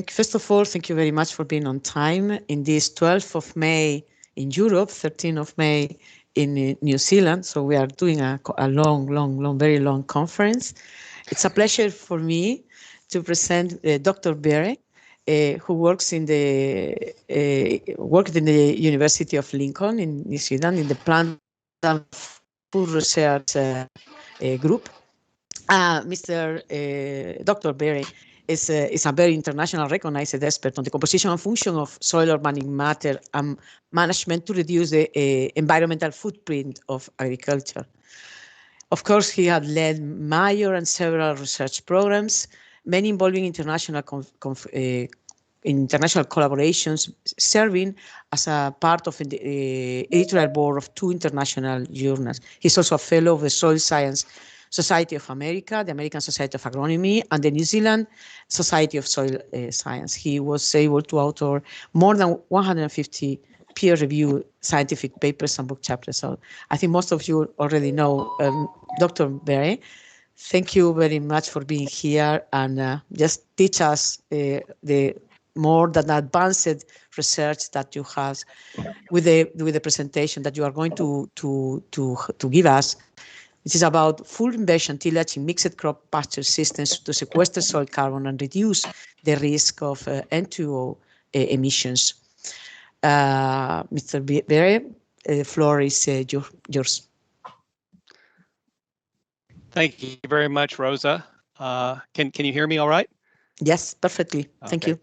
First of all, thank you very much for being on time in this 12th of May in Europe, 13th of May in New Zealand. So we are doing a very long conference. It's a pleasure for me to present Dr. Beare, who works in worked in the University of Lincoln in New Zealand in the plant and food research group. Mr. Dr. Beare is a very international recognized expert on the composition and function of soil organic matter and management to reduce the environmental footprint of agriculture. Of course, he had led major and several research programs, many involving international collaborations, serving as a part of the editorial board of 2 international journals. He's also a fellow of the Soil Science Society of America, the American Society of Agronomy, and the New Zealand Society of Soil Science. He was able to author more than 150 peer-reviewed scientific papers and book chapters. So I think most of you already know Dr. Beare. Thank you very much for being here and just teach us the more than advanced research that you have with the presentation that you are going to give us. This is about full inversion tillage in mixed crop pasture systems to sequester soil carbon and reduce the risk of N2O emissions. Mr. Beare, the floor is yours. Thank you very much, Rosa. Can you hear me all right? Yes, perfectly. Thank you.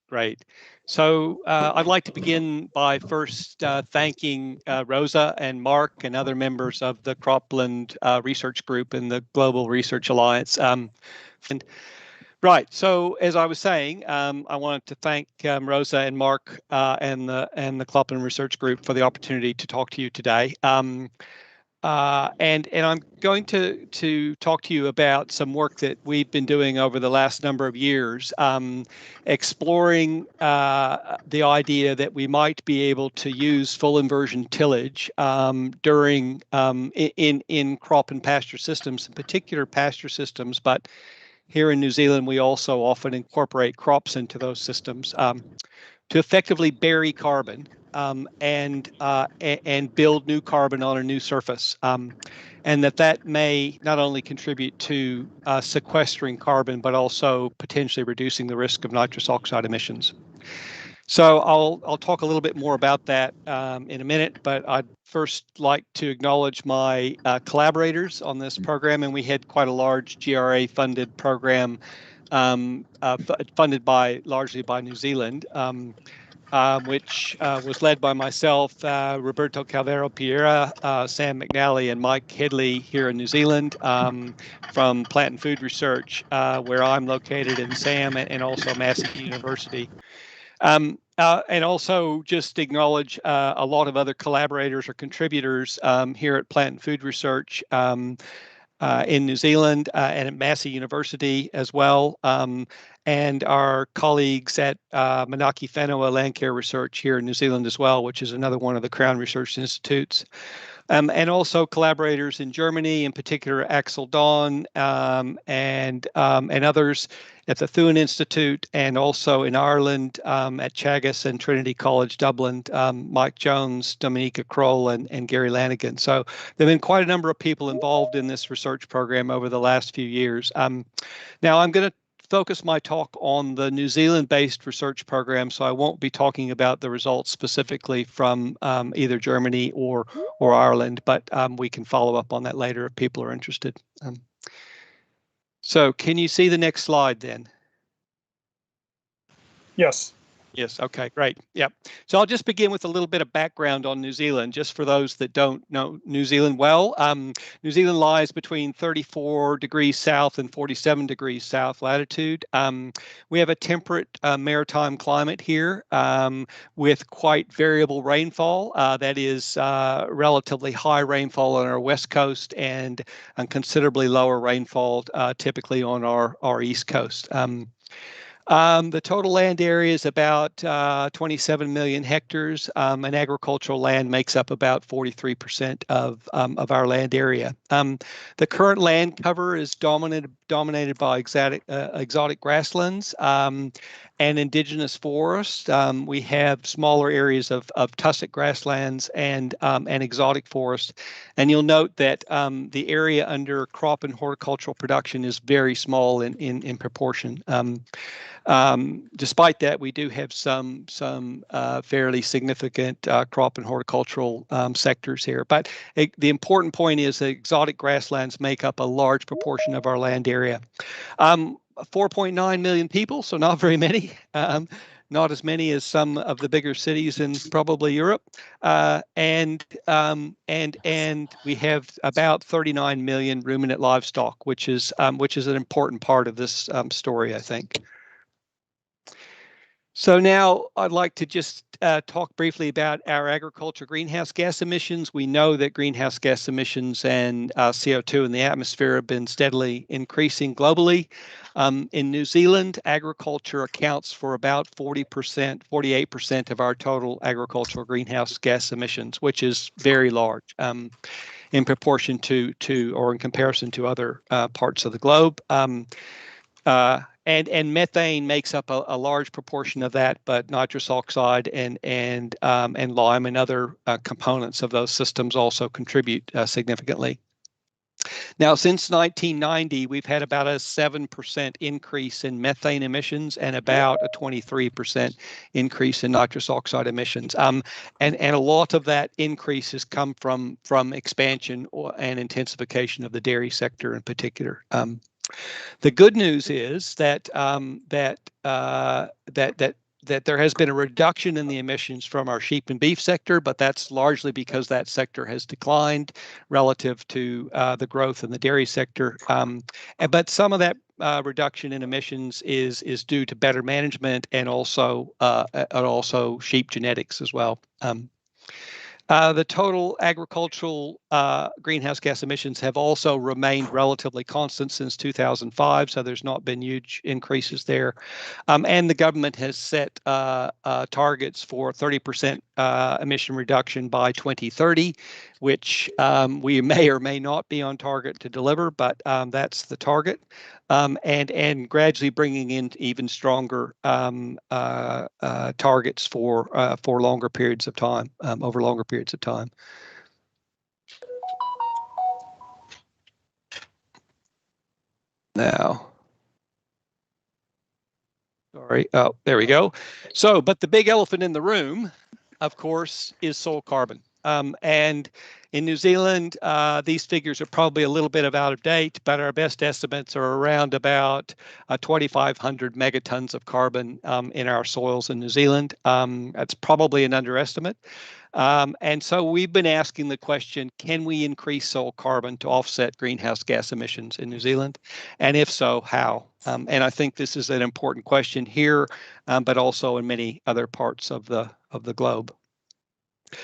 Great. So I'd like to begin by first thanking Rosa and Mark and other members of the Cropland Research Group and the Global Research Alliance. So as I was saying, I wanted to thank Rosa and Mark and the Cropland Research Group for the opportunity to talk to you today. And I'm going to talk to you about some work that we've been doing over the last number of years, exploring the idea that we might be able to use full inversion tillage during in crop and pasture systems, in particular pasture systems, but here in New Zealand we also often incorporate crops into those systems to effectively bury carbon. And build new carbon on a new surface, and that may not only contribute to sequestering carbon, but also potentially reducing the risk of nitrous oxide emissions. So I'll talk a little bit more about that in a minute, but I'd first like to acknowledge my collaborators on this program, and we had quite a large GRA-funded program funded largely by New Zealand. Which was led by myself, Roberto Calvero Beare, Sam McNally, and Mike Headley here in New Zealand from Plant and Food Research, where I'm located, and Sam, and also Massey University. And also just acknowledge a lot of other collaborators or contributors here at Plant and Food Research in New Zealand and at Massey University as well. And our colleagues at Manaki Whenua Land Care Research here in New Zealand as well, which is another one of the Crown Research Institutes. And also collaborators in Germany, in particular Axel Dawn and others at the Thuan Institute, and also in Ireland at Chagas and Trinity College Dublin, Mike Jones, Dominica Kroll, and Gary Lanigan. So there have been quite a number of people involved in this research program over the last few years. Now I'm going to focus my talk on the New Zealand-based research program, so I won't be talking about the results specifically from either Germany or Ireland, but we can follow up on that later if people are interested. So can you see the next slide then? Yes. Yes, okay, great. Yep. So I'll just begin with a little bit of background on New Zealand, just for those that don't know New Zealand well. New Zealand lies between 34 degrees south and 47 degrees south latitude. We have a temperate maritime climate here with quite variable rainfall. That is relatively high rainfall on our west coast and considerably lower rainfall typically on our east coast. The total land area is about 27 million hectares, and agricultural land makes up about 43% of our land area. The current land cover is dominated dominated by exotic grasslands and indigenous forests. We have smaller areas of tussock grasslands and exotic forests. And you'll note that the area under crop and horticultural production is very small in proportion. Despite that, we do have some fairly significant crop and horticultural sectors here. But the important point is that exotic grasslands make up a large proportion of our land area. 4.9 million people, so not very many. Not as many as some of the bigger cities in probably Europe, and we have about 39 million ruminant livestock, which is an important part of this story, I think. So now I'd like to just talk briefly about our agriculture greenhouse gas emissions. We know that greenhouse gas emissions and CO2 in the atmosphere have been steadily increasing globally. In New Zealand, agriculture accounts for about 40%, 48% of our total agricultural greenhouse gas emissions, which is very large in proportion to or in comparison to other parts of the globe. And methane makes up a large proportion of that, but nitrous oxide and lime and other components of those systems also contribute significantly. Now, since 1990, we've had about a 7% increase in methane emissions and about a 23% increase in nitrous oxide emissions. And a lot of that increase has come from expansion and intensification of the dairy sector in particular. The good news is that there has been a reduction in the emissions from our sheep and beef sector, but that's largely because that sector has declined relative to the growth in the dairy sector. But some of that reduction in emissions is due to better management and also sheep genetics as well. The total agricultural greenhouse gas emissions have also remained relatively constant since 2005, so there's not been huge increases there. And the government has set targets for 30% emission reduction by 2030, which we may or may not be on target to deliver, but that's the target. And gradually bringing in even stronger targets for longer periods of time, over longer periods of time. Now, sorry, oh, there we go. So, but the big elephant in the room, of course, is soil carbon. And in New Zealand, these figures are probably a little bit out of date, but our best estimates are around about 2,500 megatons of carbon in our soils in New Zealand. That's probably an underestimate. And so we've been asking the question, can we increase soil carbon to offset greenhouse gas emissions in New Zealand? And if so, how? And I think this is an important question here, but also in many other parts of the globe.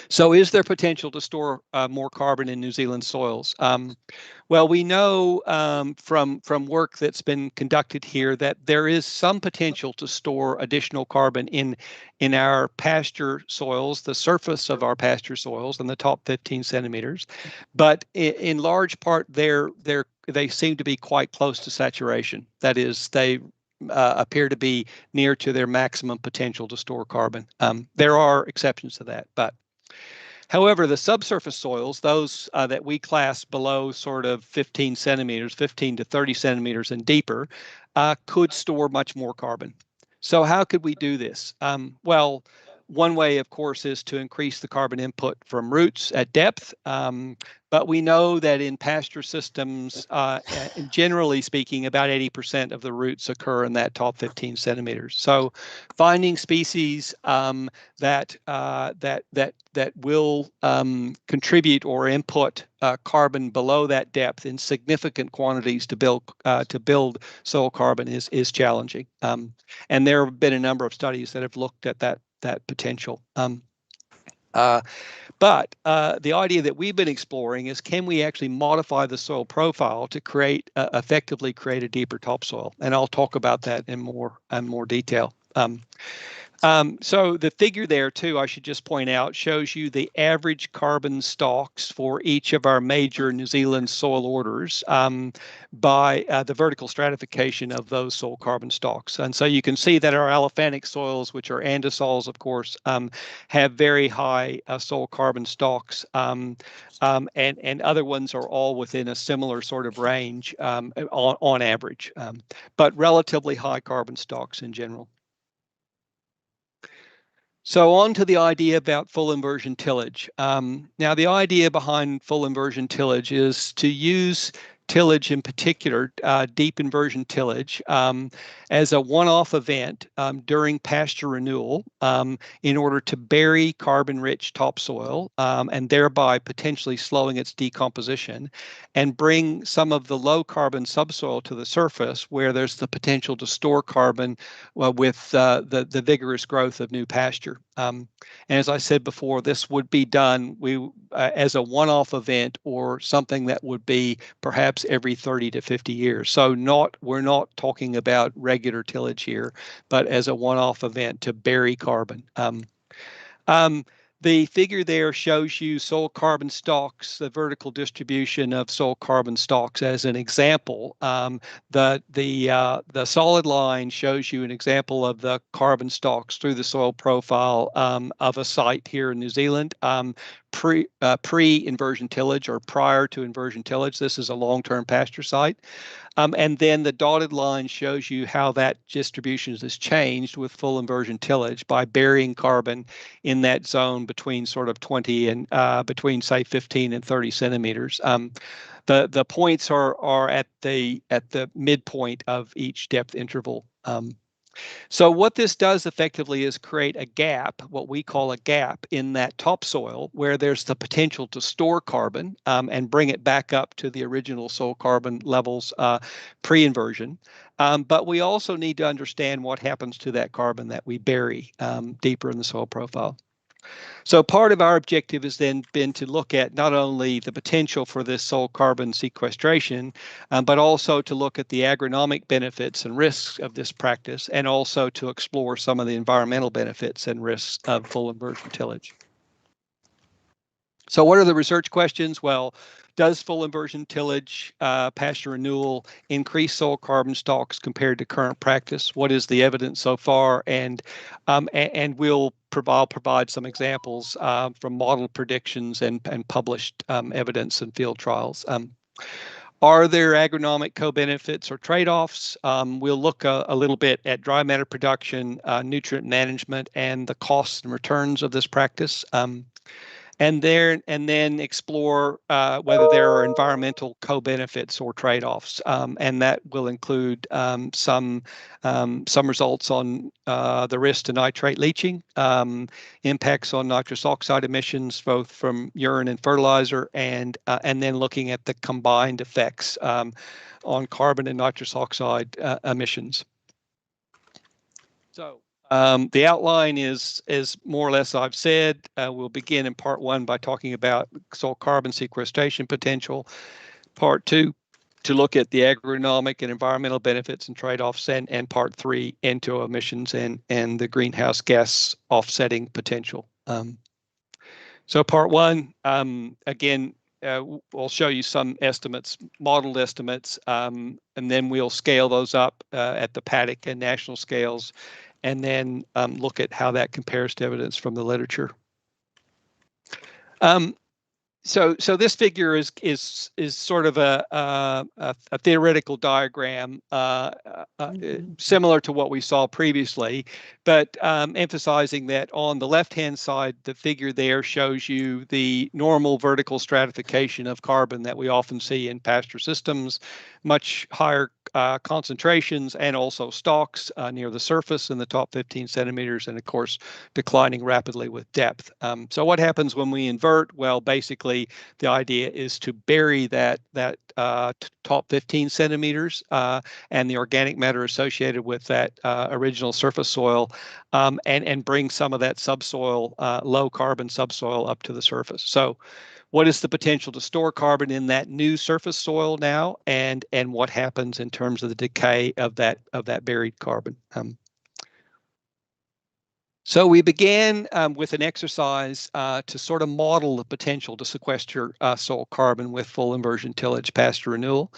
So is there potential to store more carbon in New Zealand soils? Well, we know from work that's been conducted here that there is some potential to store additional carbon in our pasture soils, the surface of our pasture soils in the top 15 centimeters. But in large part, they seem to be quite close to saturation. That is, they appear to be near to their maximum potential to store carbon. There are exceptions to that, but however, the subsurface soils, those that we class below sort of 15 centimeters, 15 to 30 centimeters and deeper, could store much more carbon. So how could we do this? Well, one way, of course, is to increase the carbon input from roots at depth. But we know that in pasture systems, generally speaking, about 80% of the roots occur in that top 15 centimeters. So finding species that will contribute or input carbon below that depth in significant quantities to build soil carbon is challenging. And there have been a number of studies that have looked at that potential. But the idea that we've been exploring is, can we actually modify the soil profile to effectively create a deeper topsoil? And I'll talk about that in more detail. So the figure there too, I should just point out, shows you the average carbon stocks for each of our major New Zealand soil orders by the vertical stratification of those soil carbon stocks. And so you can see that our allophanic soils, which are andisols, of course, have very high soil carbon stocks, and other ones are all within a similar sort of range on average, but relatively high carbon stocks in general. So on to the idea about full inversion tillage. Now, the idea behind full inversion tillage is to use tillage in particular, deep inversion tillage, as a one-off event during pasture renewal in order to bury carbon-rich topsoil and thereby potentially slowing its decomposition and bring some of the low-carbon subsoil to the surface where there's the potential to store carbon with the vigorous growth of new pasture. And as I said before, this would be done as a one-off event or something that would be perhaps every 30 to 50 years. So we're not talking about regular tillage here, but as a one-off event to bury carbon. The figure there shows you soil carbon stocks, the vertical distribution of soil carbon stocks as an example. The solid line shows you an example of the carbon stocks through the soil profile of a site here in New Zealand. Pre-inversion tillage or prior to inversion tillage. This is a long-term pasture site. And then the dotted line shows you how that distribution has changed with full inversion tillage by burying carbon in that zone between sort of 20 and between say 15 and 30 centimeters. The points are at the midpoint of each depth interval. So what this does effectively is create a gap, what we call a gap in that topsoil where there's the potential to store carbon and bring it back up to the original soil carbon levels pre-inversion. But we also need to understand what happens to that carbon that we bury deeper in the soil profile. So part of our objective has then been to look at not only the potential for this soil carbon sequestration, but also to look at the agronomic benefits and risks of this practice, and also to explore some of the environmental benefits and risks of full inversion tillage. So what are the research questions? Well, does full inversion tillage, pasture renewal, increase soil carbon stocks compared to current practice? What is the evidence so far? And I'll provide some examples from model predictions and published evidence in field trials. Are there agronomic co-benefits or trade-offs? We'll look a little bit at dry matter production, nutrient management, and the costs and returns of this practice. And then explore whether there are environmental co-benefits or trade-offs, and that will include some results on the risk to nitrate leaching, impacts on nitrous oxide emissions, both from urine and fertilizer, and then looking at the combined effects on carbon and nitrous oxide emissions. So. The outline is more or less I've said. We'll begin in part one by talking about soil carbon sequestration potential. Part two, to look at the agronomic and environmental benefits and trade-offs, and part three, N2O emissions and the greenhouse gas offsetting potential. So part one, again, we'll show you some estimates, modeled estimates, and then we'll scale those up at the paddock and national scales, and then look at how that compares to evidence from the literature. So this figure is sort of a theoretical diagram similar to what we saw previously, but emphasizing that on the left-hand side, the figure there shows you the normal vertical stratification of carbon that we often see in pasture systems, much higher concentrations and also stocks near the surface in the top 15 centimeters, and of course declining rapidly with depth. So what happens when we invert? Well, basically the idea is to bury that top 15 centimeters and the organic matter associated with that original surface soil, and bring some of that subsoil, low carbon subsoil, up to the surface. So what is the potential to store carbon in that new surface soil now, and what happens in terms of the decay of that buried carbon? So we began with an exercise to sort of model the potential to sequester soil carbon with full inversion tillage, pasture renewal.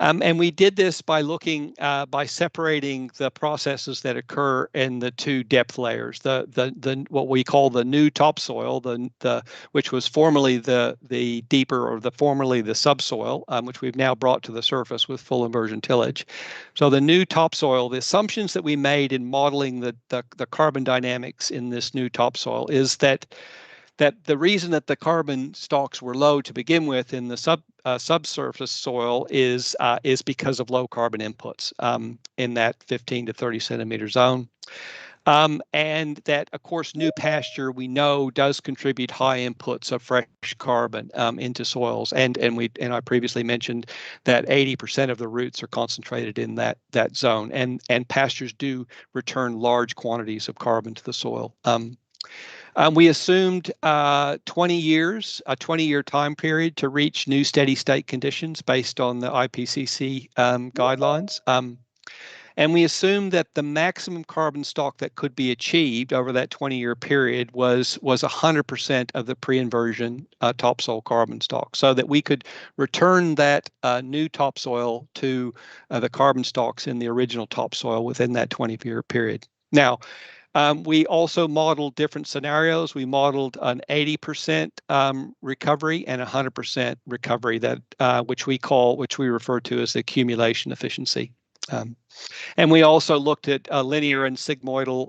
And we did this by looking by separating the processes that occur in the two depth layers, the what we call the new topsoil, which was formerly the deeper, or formerly the subsoil, which we've now brought to the surface with full inversion tillage. So the new topsoil, the assumptions that we made in modeling the carbon dynamics in this new topsoil is that the reason that the carbon stocks were low to begin with in the subsurface soil is because of low carbon inputs in that 15 to 30 centimeter zone. And that, of course, new pasture we know does contribute high inputs of fresh carbon into soils, and I previously mentioned that 80% of the roots are concentrated in that zone, and pastures do return large quantities of carbon to the soil. We assumed 20 years, a 20-year time period to reach new steady state conditions based on the IPCC guidelines. And we assumed that the maximum carbon stock that could be achieved over that 20-year period was 100% of the pre-inversion topsoil carbon stock, so that we could return that new topsoil to the carbon stocks in the original topsoil within that 20-year period. Now, we also modeled different scenarios. We modeled an 80% recovery and 100% recovery, that which we refer to as the accumulation efficiency. And we also looked at linear and sigmoidal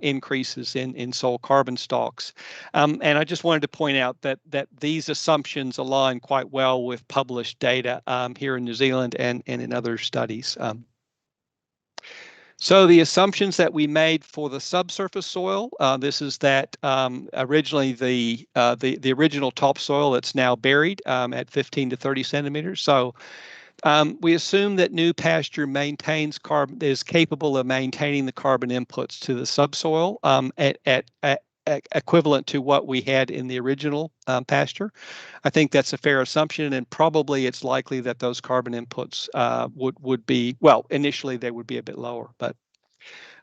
increases in soil carbon stocks. And I just wanted to point out that these assumptions align quite well with published data here in New Zealand and in other studies. So the assumptions that we made for the subsurface soil, this is that originally the original topsoil that's now buried at 15 to 30 centimeters. So we assume that new pasture is capable of maintaining the carbon inputs to the subsoil at equivalent to what we had in the original pasture. I think that's a fair assumption, and probably it's likely that those carbon inputs would be, well, initially they would be a bit lower, but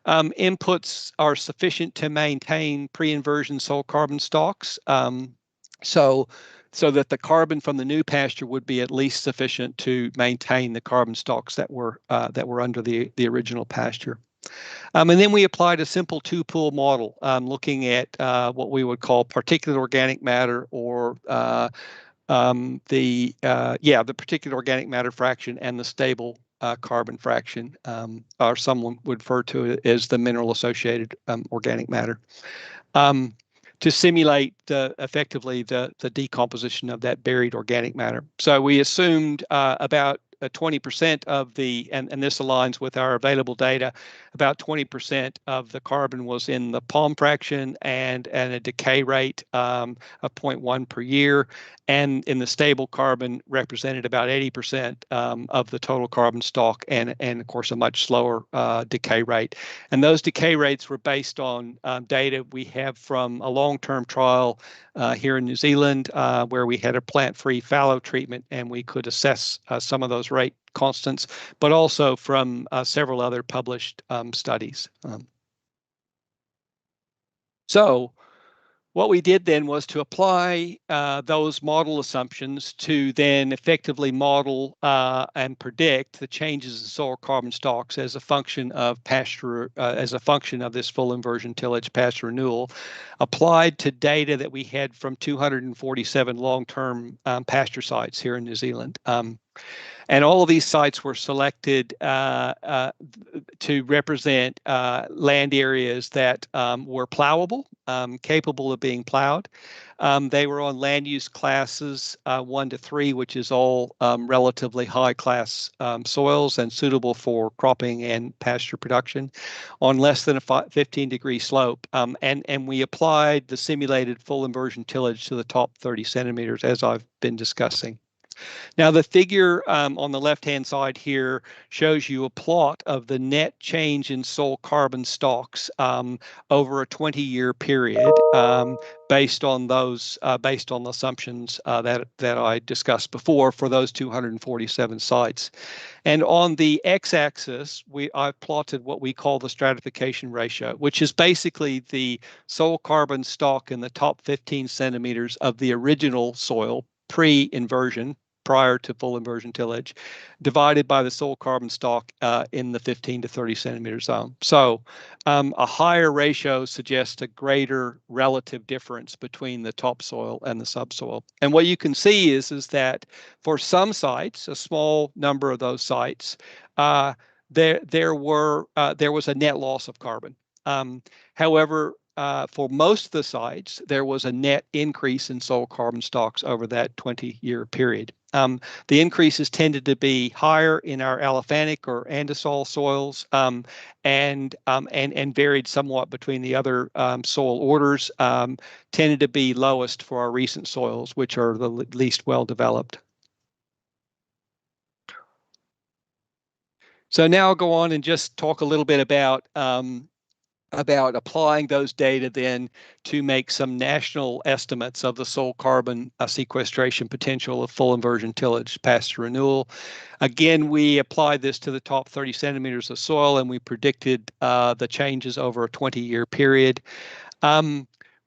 inputs are sufficient to maintain pre-inversion soil carbon stocks. So that the carbon from the new pasture would be at least sufficient to maintain the carbon stocks that were under the original pasture. And then we applied a simple two-pool model, looking at what we would call particulate organic matter, or the particulate organic matter fraction and the stable carbon fraction, or someone would refer to it as the mineral-associated organic matter, to simulate effectively the decomposition of that buried organic matter. So we assumed about 20% of and this aligns with our available data, about 20% of the carbon was in the palm fraction and a decay rate of 0.1 per year. And in the stable carbon represented about 80% of the total carbon stock, and of course a much slower decay rate. And those decay rates were based on data we have from a long-term trial here in New Zealand, where we had a plant-free fallow treatment, and we could assess some of those rate constants, but also from several other published studies. So what we did then was to apply those model assumptions to then effectively model and predict the changes in soil carbon stocks as a function of pasture, as a function of this full inversion tillage pasture renewal, applied to data that we had from 247 long-term pasture sites here in New Zealand. And all of these sites were selected to represent land areas that were plowable, capable of being plowed. They were on land use classes 1 to 3, which is all relatively high class soils and suitable for cropping and pasture production, on less than a 15-degree slope. And we applied the simulated full inversion tillage to the top 30 centimeters, as I've been discussing. Now, the figure on the left-hand side here shows you a plot of the net change in soil carbon stocks over a 20-year period, based on the assumptions that I discussed before for those 247 sites. And on the x-axis, I've plotted what we call the stratification ratio, which is basically the soil carbon stock in the top 15 centimeters of the original soil pre-inversion, prior to full inversion tillage, divided by the soil carbon stock in the 15 to 30 centimeter zone. So a higher ratio suggests a greater relative difference between the topsoil and the subsoil. And what you can see is that for some sites, a small number of those sites, there was a net loss of carbon. However, for most of the sites, there was a net increase in soil carbon stocks over that 20-year period. The increases tended to be higher in our allophanic or andesol soils, and varied somewhat between the other soil orders. Tended to be lowest for our recent soils, which are the least well developed. So now I'll go on and just talk a little bit about applying those data then to make some national estimates of the soil carbon sequestration potential of full inversion tillage, Pasture renewal. Again, we applied this to the top 30 centimeters of soil, and we predicted the changes over a 20-year period.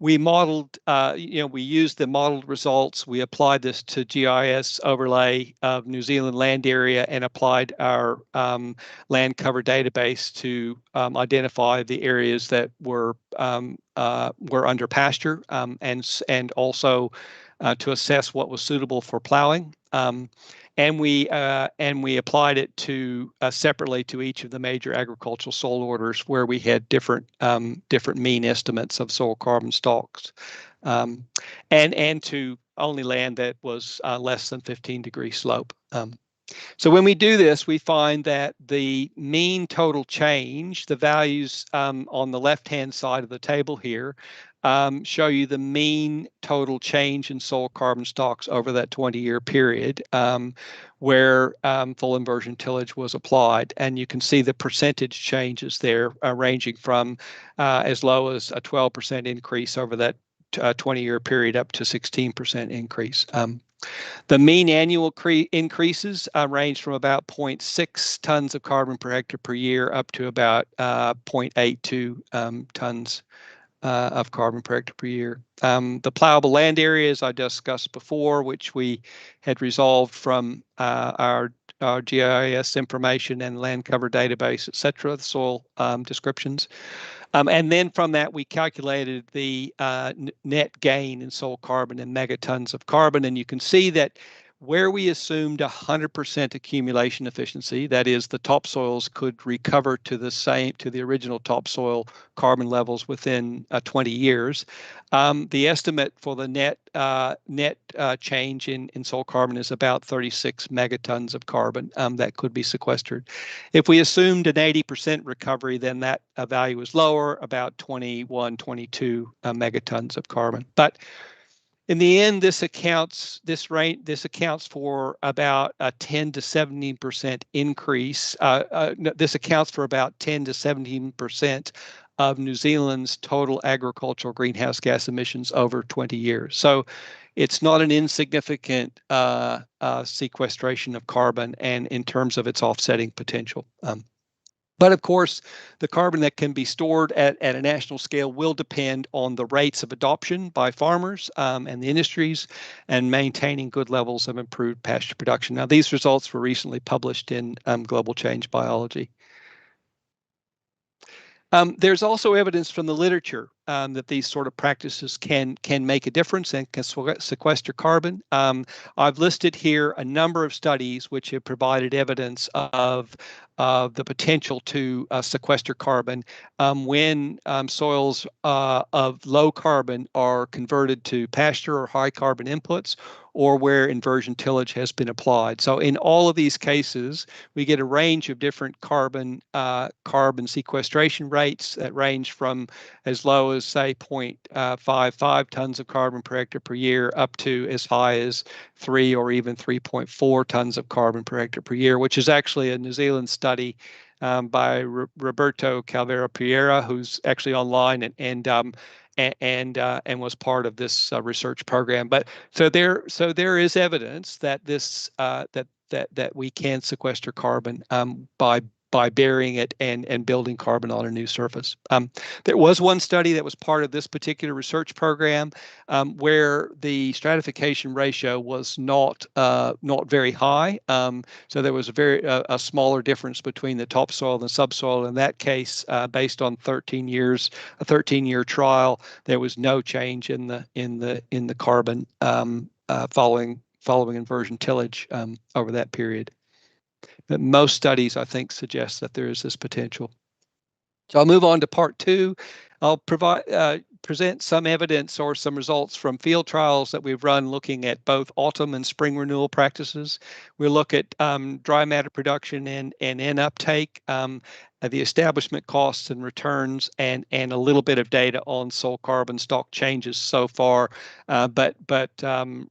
We modeled, we used the modeled results. We applied this to GIS overlay of New Zealand land area and applied our land cover database to identify the areas that were under pasture, and also to assess what was suitable for plowing. And we applied it to separately to each of the major agricultural soil orders where we had different mean estimates of soil carbon stocks, and to only land that was less than 15-degree slope. So when we do this, we find that the mean total change, the values on the left-hand side of the table here, show you the mean total change in soil carbon stocks over that 20-year period where full inversion tillage was applied. And you can see the percentage changes there, ranging from as low as a 12% increase over that 20-year period up to 16% increase. The mean annual increases range from about 0.6 tons of carbon per hectare per year up to about 0.82 tons of carbon per hectare per year. The plowable land areas I discussed before, which we had resolved from our GIS information and land cover database, et cetera, the soil descriptions. And then from that, we calculated the net gain in soil carbon in megatons of carbon. And you can see that where we assumed 100% accumulation efficiency, that is, the topsoils could recover to the original topsoil carbon levels within 20 years. The estimate for the net change in soil carbon is about 36 megatons of carbon that could be sequestered. If we assumed an 80% recovery, then that value is lower, about 21, 22 megatons of carbon. But in the end, this accounts for about a 10 to 17% increase. This accounts for about 10 to 17% of New Zealand's total agricultural greenhouse gas emissions over 20 years. So it's not an insignificant sequestration of carbon, and in terms of its offsetting potential. But of course, the carbon that can be stored at a national scale will depend on the rates of adoption by farmers and the industries, and maintaining good levels of improved pasture production. Now, these results were recently published in Global Change Biology. There's also evidence from the literature that these sort of practices can make a difference and can sequester carbon. I've listed here a number of studies which have provided evidence of the potential to sequester carbon when soils of low carbon are converted to pasture or high carbon inputs, or where inversion tillage has been applied. So in all of these cases, we get a range of different carbon sequestration rates that range from as low low as, say, 0.55 tons of carbon per hectare per year up to as high as 3 or even 3.4 tons of carbon per hectare per year, which is actually a New Zealand study by Roberto Calvera Beare, who's actually online and was part of this research program. But so there is evidence that this that we can sequester carbon by burying it and building carbon on a new surface. There was one study that was part of this particular research program where the stratification ratio was not very high. So there was a smaller difference between the topsoil and the subsoil. In that case, based on 13 years, a 13-year trial, there was no change in the carbon following inversion tillage over that period. But most studies, I think, suggest that there is this potential. So I'll move on to part 2. I'll present some evidence or some results from field trials that we've run looking at both autumn and spring renewal practices. We'll look at dry matter production and N uptake, the establishment costs and returns, and a little bit of data on soil carbon stock changes so far, but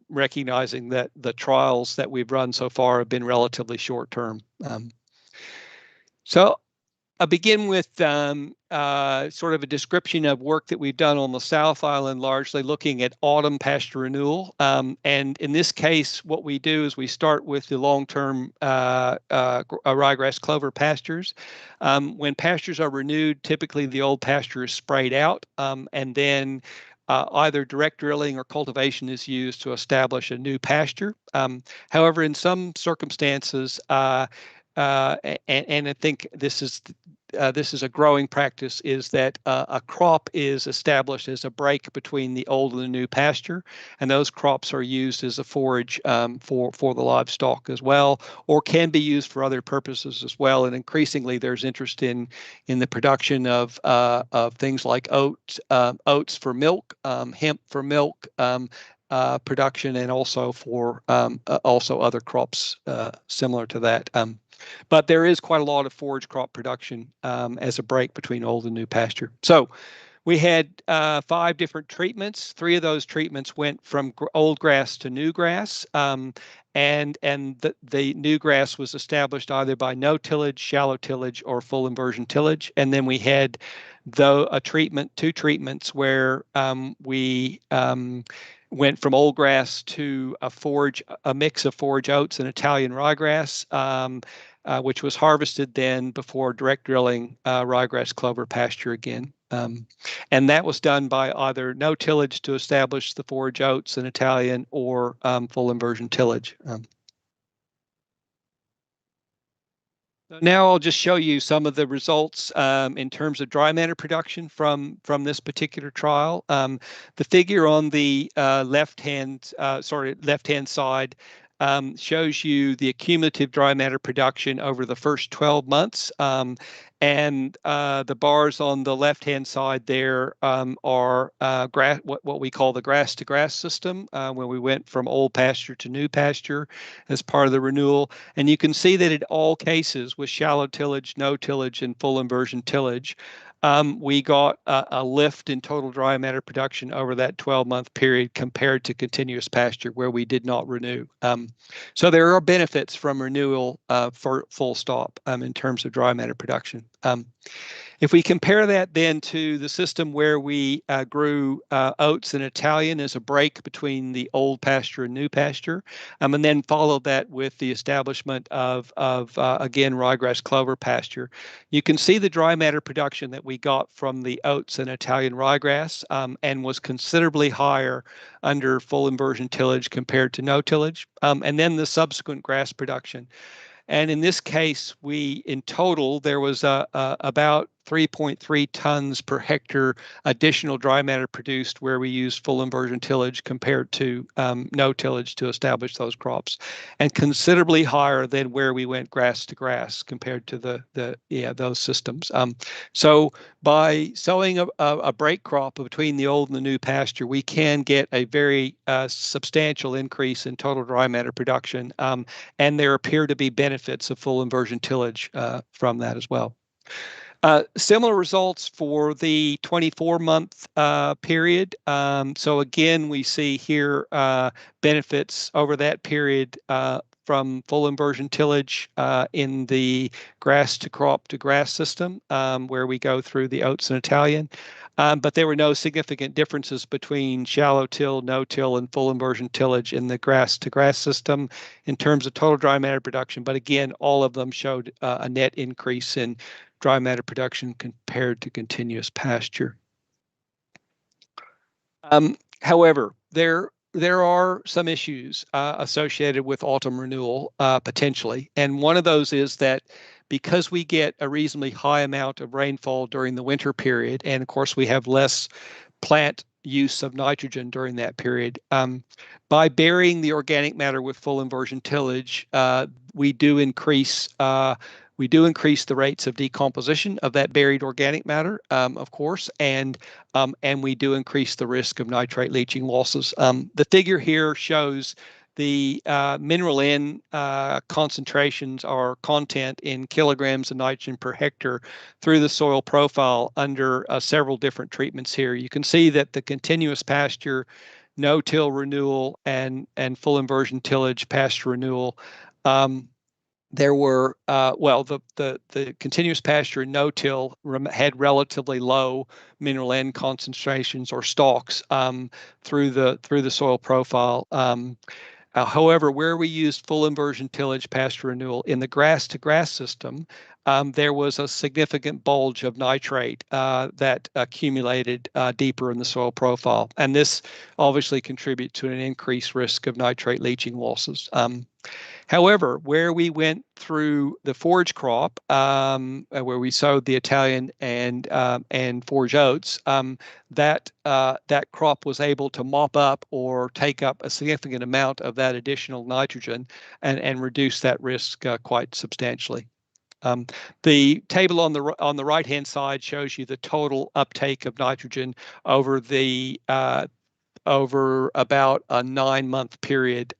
recognizing that the trials that we've run so far have been relatively short term. So I'll begin with sort of a description of work that we've done on the South Island, largely looking at autumn pasture renewal. And in this case, what we do is we start with the long-term ryegrass clover pastures. When pastures are renewed, typically the old pasture is sprayed out, and then either direct drilling or cultivation is used to establish a new pasture. However, in some circumstances, and I think this is a growing practice, is that a crop is established as a break between the old and the new pasture, and those crops are used as a forage for the livestock as well, or can be used for other purposes as well. And increasingly, there's interest in the production of things like oats for milk, hemp for milk. Production, and also for also other crops similar to that. But there is quite a lot of forage crop production as a break between old and new pasture. So we had 5 different treatments. 3 of those treatments went from old grass to new grass, and the new grass was established either by no tillage, shallow tillage, or full inversion tillage. And then we had 2 treatments where we went from old grass to a mix of forage oats and Italian ryegrass, which was harvested then before direct drilling ryegrass clover pasture again. And that was done by either no tillage to establish the forage oats and Italian, or full inversion tillage. Now I'll just show you some of the results in terms of dry matter production from this particular trial. The figure on the left-hand side shows you the accumulative dry matter production over the first 12 months. And the bars on the left-hand side there are what we call the grass-to-grass system, where we went from old pasture to new pasture as part of the renewal. And you can see that in all cases, with shallow tillage, no tillage, and full inversion tillage, we got a lift in total dry matter production over that 12-month period compared to continuous pasture, where we did not renew. So there are benefits from renewal for full stop in terms of dry matter production. If we compare that then to the system where we grew oats and Italian as a break between the old pasture and new pasture, and then followed that with the establishment of again, ryegrass clover pasture, you can see the dry matter production that we got from the oats and Italian ryegrass, and was considerably higher under full inversion tillage compared to no tillage, and then the subsequent grass production. And in this case, in total, there was about 3.3 tons per hectare additional dry matter produced where we used full inversion tillage compared to no tillage to establish those crops, and considerably higher than where we went grass to grass compared to those systems. So by sowing a break crop between the old and the new pasture, we can get a very substantial increase in total dry matter production, and there appear to be benefits of full inversion tillage from that as well. Similar results for the 24-month period. So again, we see here benefits over that period from full inversion tillage in the grass to crop to grass system, where we go through the oats and Italian. But there were no significant differences between shallow till, no till, and full inversion tillage in the grass to grass system in terms of total dry matter production. But again, all of them showed a net increase in dry matter production compared to continuous pasture. However, there are some issues associated with autumn renewal potentially, and one of those is that because we get a reasonably high amount of rainfall during the winter period, and of course we have less plant use of nitrogen during that period, by burying the organic matter with full inversion tillage, we do increase the rates of decomposition of that buried organic matter, of course, and we do increase the risk of nitrate leaching losses. The figure here shows the mineral N concentrations or content in kilograms of nitrogen per hectare through the soil profile under several different treatments here. You can see that the continuous pasture, no-till renewal, and full inversion tillage pasture renewal, there were the continuous pasture no-till had relatively low mineral N concentrations or stalks through the soil profile. However, where we used full inversion tillage pasture renewal in the grass to grass system, there was a significant bulge of nitrate that accumulated deeper in the soil profile, and this obviously contributes to an increased risk of nitrate leaching losses. However, where we went through the forage crop, where we sowed the Italian and forage oats, that crop was able to mop up or take up a significant amount of that additional nitrogen and reduce that risk quite substantially. The table on the right-hand side shows you the total uptake of nitrogen over about a 9-month period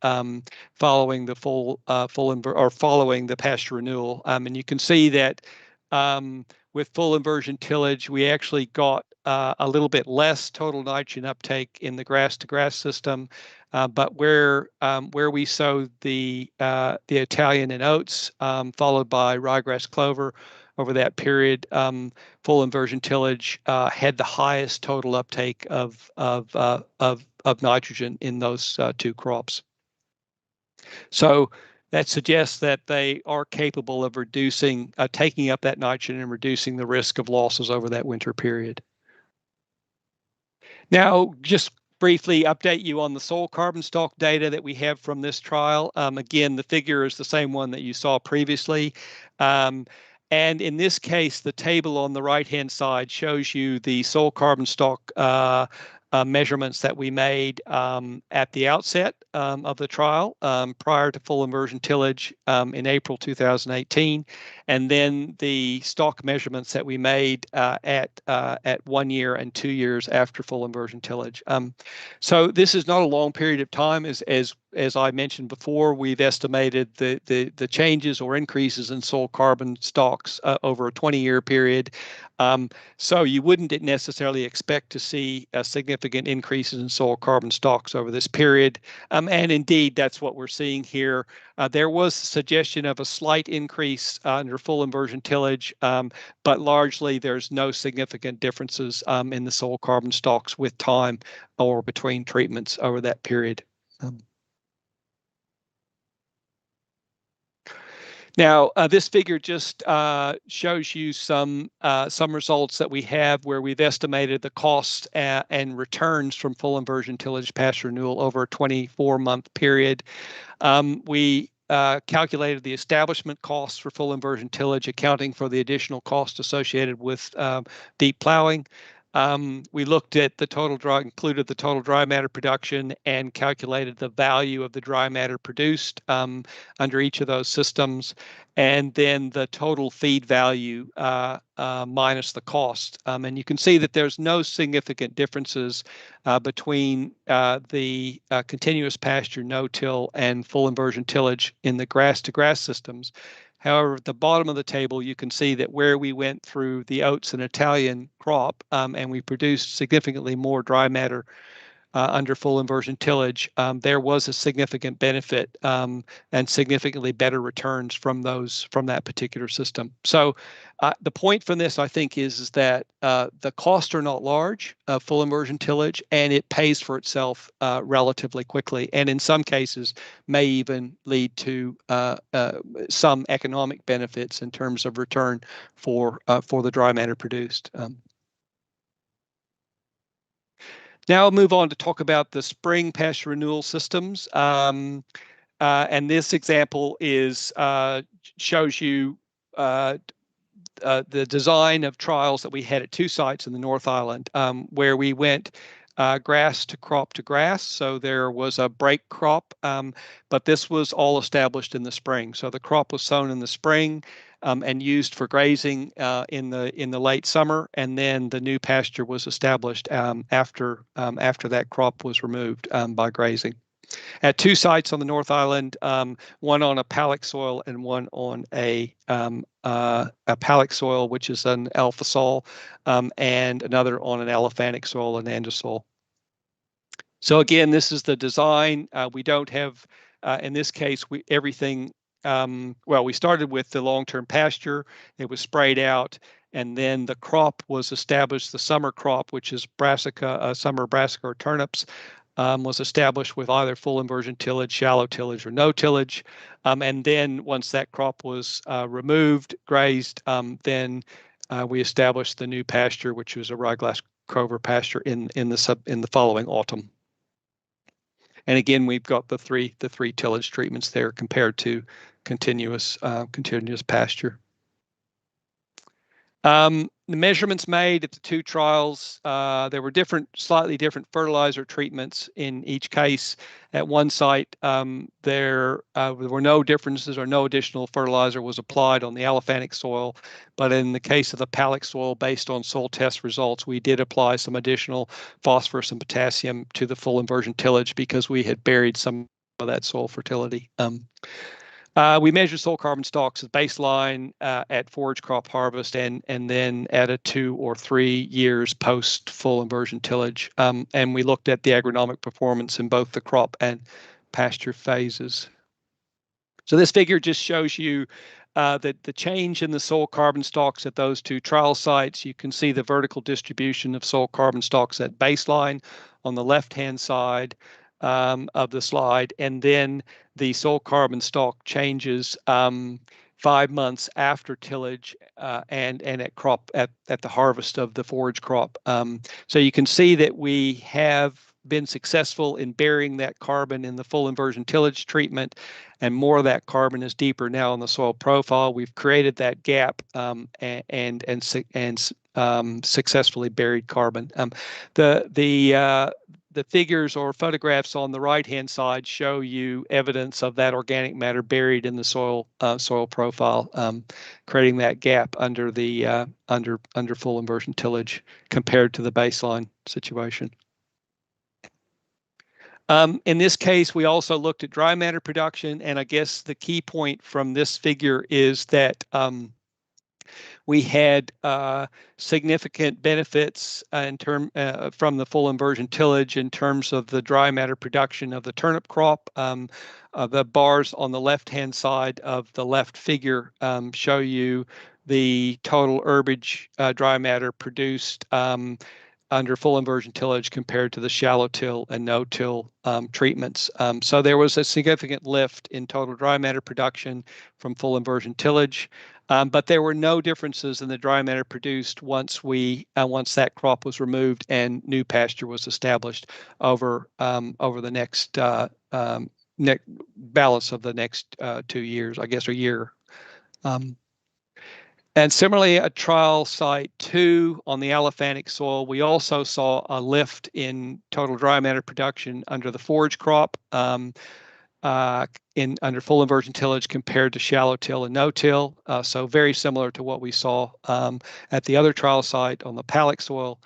following the following the pasture renewal, and you can see that with full inversion tillage, we actually got a little bit less total nitrogen uptake in the grass to grass system, but where we sowed the Italian and oats, followed by ryegrass clover over that period, full inversion tillage had the highest total uptake of nitrogen in those two crops. So that suggests that they are capable of reducing, taking up that nitrogen and reducing the risk of losses over that winter period. Now, just briefly update you on the soil carbon stock data that we have from this trial. Again, the figure is the same one that you saw previously. And in this case, the table on the right-hand side shows you the soil carbon stock measurements that we made at the outset of the trial prior to full inversion tillage in April 2018, and then the stock measurements that we made at 1 year and 2 years after full inversion tillage. So this is not a long period of time. As I mentioned before, we've estimated the changes or increases in soil carbon stocks over a 20-year period. So you wouldn't necessarily expect to see significant increases in soil carbon stocks over this period. And indeed, that's what we're seeing here. There was a suggestion of a slight increase under full inversion tillage, but largely there's no significant differences in the soil carbon stocks with time or between treatments over that period. Now, this figure just shows you some results that we have where we've estimated the cost and returns from full inversion tillage pasture renewal over a 24-month period. We calculated the establishment costs for full inversion tillage, accounting for the additional cost associated with deep plowing. We looked at included the total dry matter production and calculated the value of the dry matter produced under each of those systems, and then the total feed value minus the cost. And you can see that there's no significant differences between the continuous pasture no-till and full inversion tillage in the grass to grass systems. However, at the bottom of the table, you can see that where we went through the oats and Italian crop, and we produced significantly more dry matter under full inversion tillage, there was a significant benefit and significantly better returns from that particular system. So the point from this, I think, is that the costs are not large of full inversion tillage, and it pays for itself relatively quickly, and in some cases may even lead to some economic benefits in terms of return for the dry matter produced. Now I'll move on to talk about the spring pasture renewal systems. And this example shows you the design of trials that we had at 2 sites in the North Island, where we went grass to grass. So there was a break crop, but this was all established in the spring. So the crop was sown in the spring and used for grazing in the late summer, and then the new pasture was established after that crop was removed by grazing. At 2 sites on the North Island, one on a palic soil and one on a palic soil, which is an alpha soil, and another on an alephanic soil, an andosol. So again, this is the design. We don't have, in this case, everything. Well, we started with the long-term pasture. It was sprayed out, and then the crop was established. The summer crop, which is brassica, summer brassica or turnips, was established with either full inversion tillage, shallow tillage, or no tillage. And then once that crop was removed, grazed, then we established the new pasture, which was a ryegrass clover pasture in the following autumn. And again, we've got the three tillage treatments there compared to continuous pasture. The measurements made at the 2 trials, there were slightly different fertilizer treatments in each case. At one site, there were no differences, or no additional fertilizer was applied on the alephanic soil. But in the case of the palic soil, based on soil test results, we did apply some additional phosphorus and potassium to the full inversion tillage because we had buried some of that soil fertility. We measured soil carbon stocks as baseline at forage crop harvest, and then at a 2 or 3 years post full inversion tillage. And we looked at the agronomic performance in both the crop and pasture phases. So this figure just shows you the change in the soil carbon stocks at those 2 trial sites. You can see the vertical distribution of soil carbon stocks at baseline on the left-hand side of the slide, and then the soil carbon stock changes 5 months after tillage and at the harvest of the forage crop. So you can see that we have been successful in burying that carbon in the full inversion tillage treatment, and more of that carbon is deeper now in the soil profile. We've created that gap and successfully buried carbon. The figures or photographs on the right-hand side show you evidence of that organic matter buried in the soil profile, creating that gap under full inversion tillage compared to the baseline situation. In this case, we also looked at dry matter production, and I guess the key point from this figure is that we had significant benefits from the full inversion tillage in terms of the dry matter production of the turnip crop. The bars on the left-hand side of the left figure show you the total herbage dry matter produced under full inversion tillage compared to the shallow till and no till treatments. So there was a significant lift in total dry matter production from full inversion tillage, but there were no differences in the dry matter produced once that crop was removed and new pasture was established over the next balance of the next 2 years, I guess, or year. And similarly, at trial site 2 on the alephanic soil, we also saw a lift in total dry matter production under the forage crop under full inversion tillage compared to shallow till and no till. So very similar to what we saw at the other trial site on the palic soil.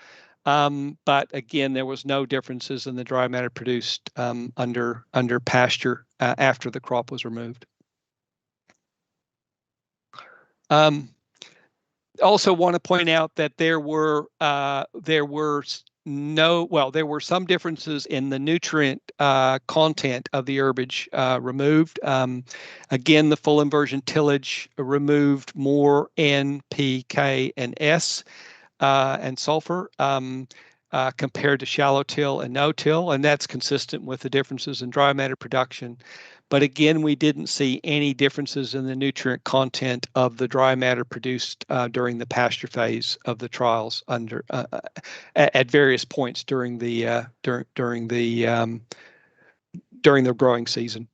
But again, there was no differences in the dry matter produced under pasture after the crop was removed. Also want to point out that there were some differences in the nutrient content of the herbage removed. Again, the full inversion tillage removed more N, P, K, and S and sulfur compared to shallow till and no till, and that's consistent with the differences in dry matter production. But again, we didn't see any differences in the nutrient content of the dry matter produced during the pasture phase of the trials at various points during the growing season.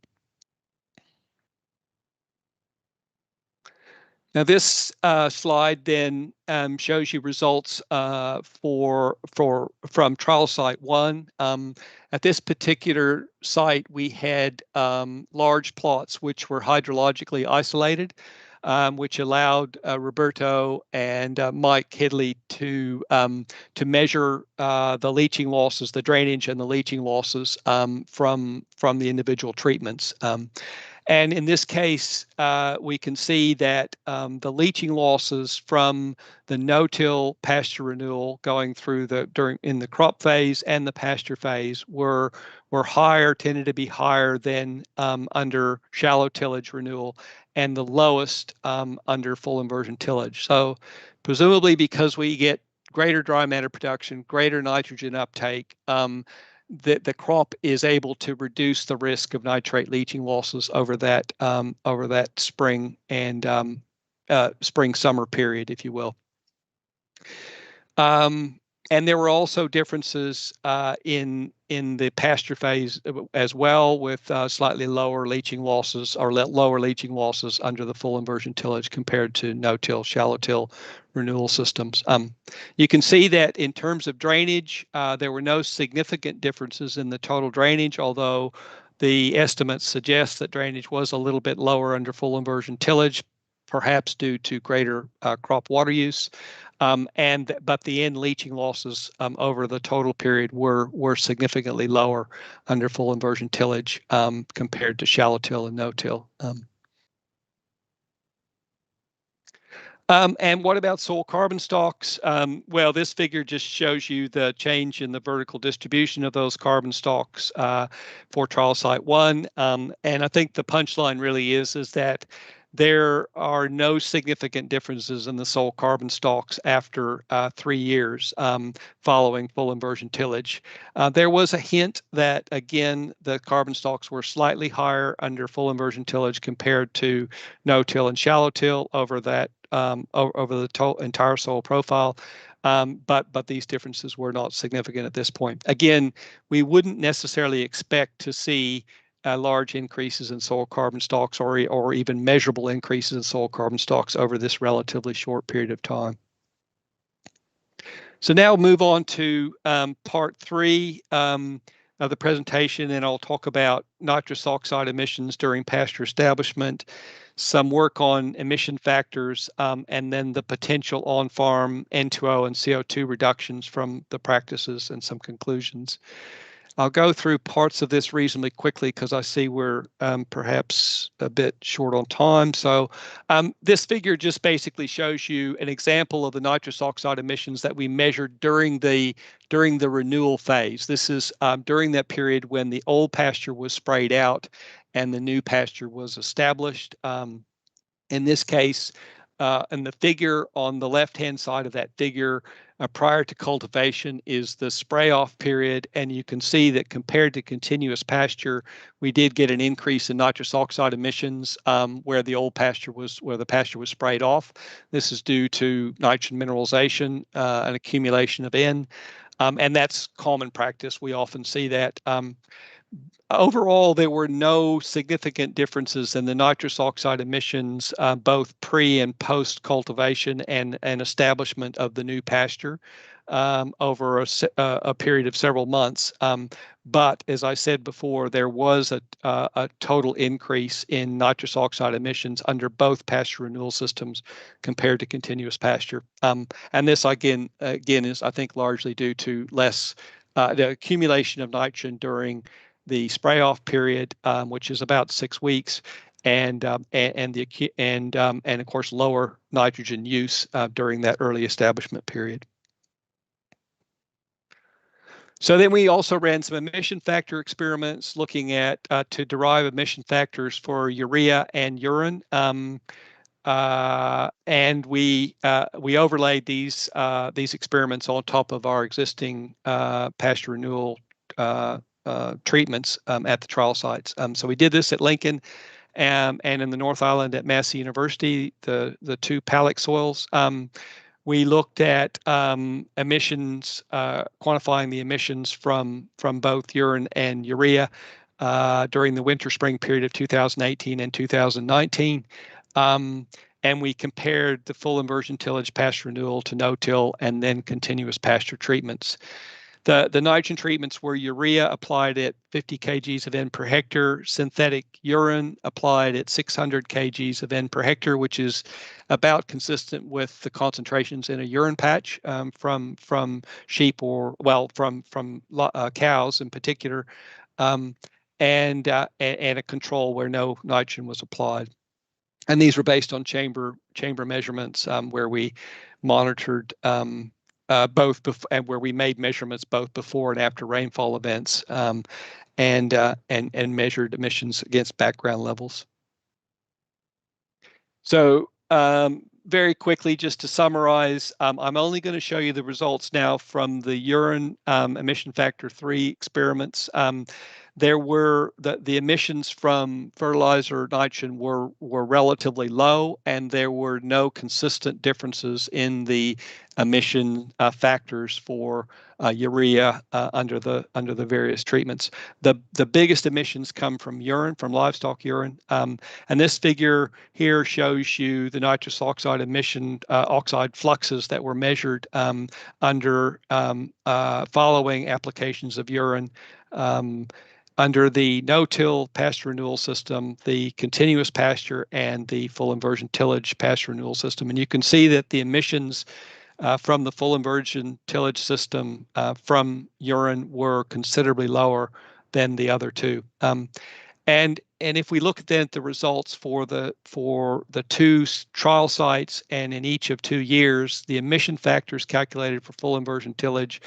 Now, this slide then shows you results from trial site 1. At this particular site, we had large plots which were hydrologically isolated, which allowed Roberto and Mike Headley to measure the leaching losses, the drainage and the leaching losses from the individual treatments. And in this case, we can see that the leaching losses from the no-till pasture renewal going through in the crop phase and the pasture phase were higher, tended to be higher than under shallow tillage renewal, and the lowest under full inversion tillage. So presumably because we get greater dry matter production, greater nitrogen uptake, the crop is able to reduce the risk of nitrate leaching losses over that spring and spring-summer period, if you will. And there were also differences in the pasture phase as well, with slightly lower leaching losses or lower leaching losses under the full inversion tillage compared to no-till, shallow-till renewal systems. You can see that in terms of drainage, there were no significant differences in the total drainage, although the estimates suggest that drainage was a little bit lower under full inversion tillage, perhaps due to greater crop water use. But the end leaching losses over the total period were significantly lower under full inversion tillage compared to shallow till and no till. And what about soil carbon stocks? Well, this figure just shows you the change in the vertical distribution of those carbon stocks for trial site 1. And I think the punchline really is that there are no significant differences in the soil carbon stocks after 3 years following full inversion tillage. There was a hint that, again, the carbon stocks were slightly higher under full inversion tillage compared to no-till and shallow till over that over the entire soil profile. But these differences were not significant at this point. Again, we wouldn't necessarily expect to see large increases in soil carbon stocks or even measurable increases in soil carbon stocks over this relatively short period of time. So now we'll move on to part 3 of the presentation, and I'll talk about nitrous oxide emissions during pasture establishment, some work on emission factors, and then the potential on-farm N2O and CO2 reductions from the practices and some conclusions. I'll go through parts of this reasonably quickly because I see we're perhaps a bit short on time. So this figure just basically shows you an example of the nitrous oxide emissions that we measured during the renewal phase. This is during that period when the old pasture was sprayed out and the new pasture was established. In this case, and the figure on the left-hand side of that figure prior to cultivation is the spray-off period, and you can see that compared to continuous pasture, we did get an increase in nitrous oxide emissions where the pasture was sprayed off. This is due to nitrogen mineralization and accumulation of N, and that's common practice. We often see that. Overall, there were no significant differences in the nitrous oxide emissions, both pre and post cultivation and establishment of the new pasture over a period of several months. But as I said before, there was a total increase in nitrous oxide emissions under both pasture renewal systems compared to continuous pasture. And this again is, I think, largely due to less the accumulation of nitrogen during the spray-off period, which is about 6 weeks, and of course lower nitrogen use during that early establishment period. So then we also ran some emission factor experiments looking at to derive emission factors for urea and urine. And we overlaid these experiments on top of our existing pasture renewal treatments at the trial sites. So we did this at Lincoln and in the North Island at Massey University, the two Pallick soils. We looked at emissions, quantifying the emissions from both urine and urea during the winter-spring period of 2018 and 2019. And we compared the full inversion tillage pasture renewal to no-till and then continuous pasture treatments. The nitrogen treatments were urea applied at 50 kgs of N per hectare, synthetic urine applied at 600 kgs of N per hectare, which is about consistent with the concentrations in a urine patch from sheep or, well, from cows in particular, and a control where no nitrogen was applied. And these were based on chamber measurements where we monitored and where we made measurements both before and after rainfall events, and measured emissions against background levels. So very quickly, just to summarize, I'm only going to show you the results now from the urine emission factor 3 experiments. There were the emissions from fertilizer nitrogen were relatively low, and there were no consistent differences in the emission factors for urea under the various treatments. The biggest emissions come from urine, from livestock urine, and this figure here shows you the nitrous oxide emission oxide fluxes that were measured under following applications of urine. Under the no-till pasture renewal system, the continuous pasture, and the full inversion tillage pasture renewal system. And you can see that the emissions from the full inversion tillage system from urine were considerably lower than the other two. And if we look then at the results for the two trial sites and in each of 2 years, the emission factors calculated for full inversion tillage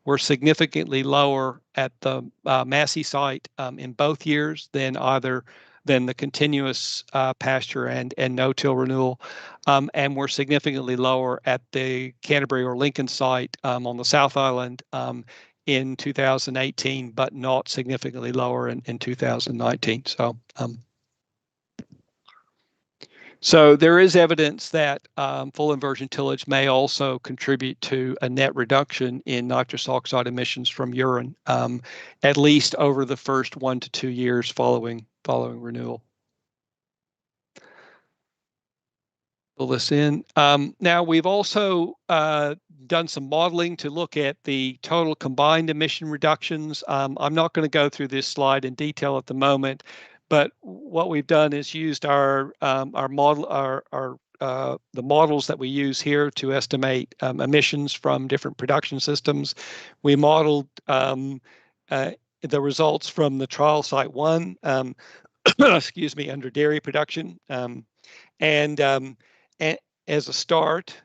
were significantly lower at the Massey site in both years than the continuous pasture and no-till renewal, and were significantly lower at the Canterbury or Lincoln site on the South Island in 2018, but not significantly lower in 2019. So there is evidence that full inversion tillage may also contribute to a net reduction in nitrous oxide emissions from urine, at least over the first 1 to 2 years following renewal. Fill this in. Now we've also done some modeling to look at the total combined emission reductions. I'm not going to go through this slide in detail at the moment, but what we've done is used the models that we use here to estimate emissions from different production systems. We modeled the results from the trial site 1, excuse me, under dairy production, and as a start,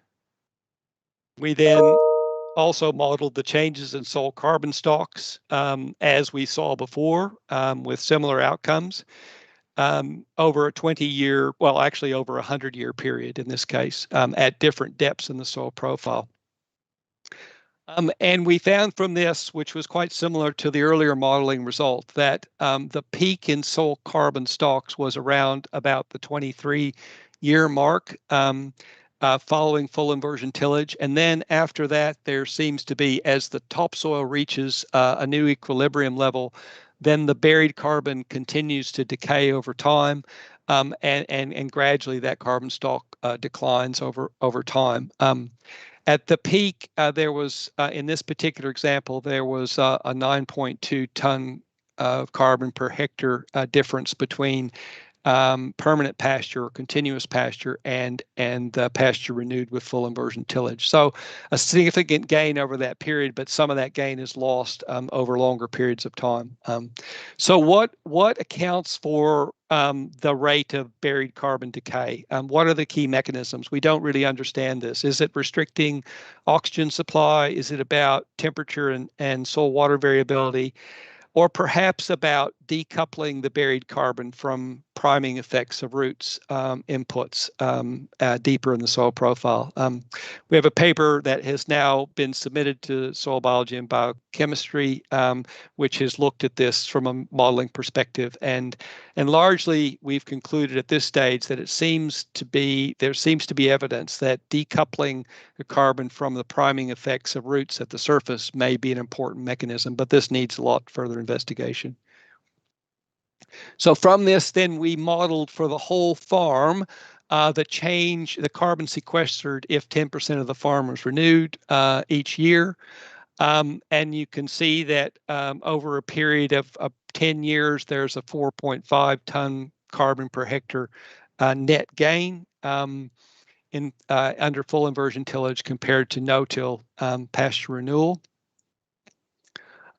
we then also modeled the changes in soil carbon stocks as we saw before, with similar outcomes over a 20-year, well, actually over a 100-year period in this case, at different depths in the soil profile. And we found from this, which was quite similar to the earlier modeling result, that the peak in soil carbon stocks was around about the 23-year mark following full inversion tillage. And then after that, there seems to be, as the topsoil reaches a new equilibrium level, then the buried carbon continues to decay over time, and gradually that carbon stock declines over time. At the peak, there was, in this particular example, there was a 9.2 ton of carbon per hectare difference between permanent pasture or continuous pasture and pasture renewed with full inversion tillage. So a significant gain over that period, but some of that gain is lost over longer periods of time. So what accounts for the rate of buried carbon decay. What are the key mechanisms? We don't really understand this. Is it restricting oxygen supply? Is it about temperature and soil water variability? Or perhaps about decoupling the buried carbon from priming effects of roots inputs deeper in the soil profile. We have a paper that has now been submitted to Soil Biology and Biochemistry, which has looked at this from a modeling perspective, and largely we've concluded at this stage that there seems to be evidence that decoupling the carbon from the priming effects of roots at the surface may be an important mechanism, but this needs a lot further investigation. So from this, then we modeled for the whole farm the carbon sequestered if 10% of the farm was renewed each year. And you can see that over a period of 10 years, there's a 4.5 ton carbon per hectare net gain under full inversion tillage compared to no-till pasture renewal.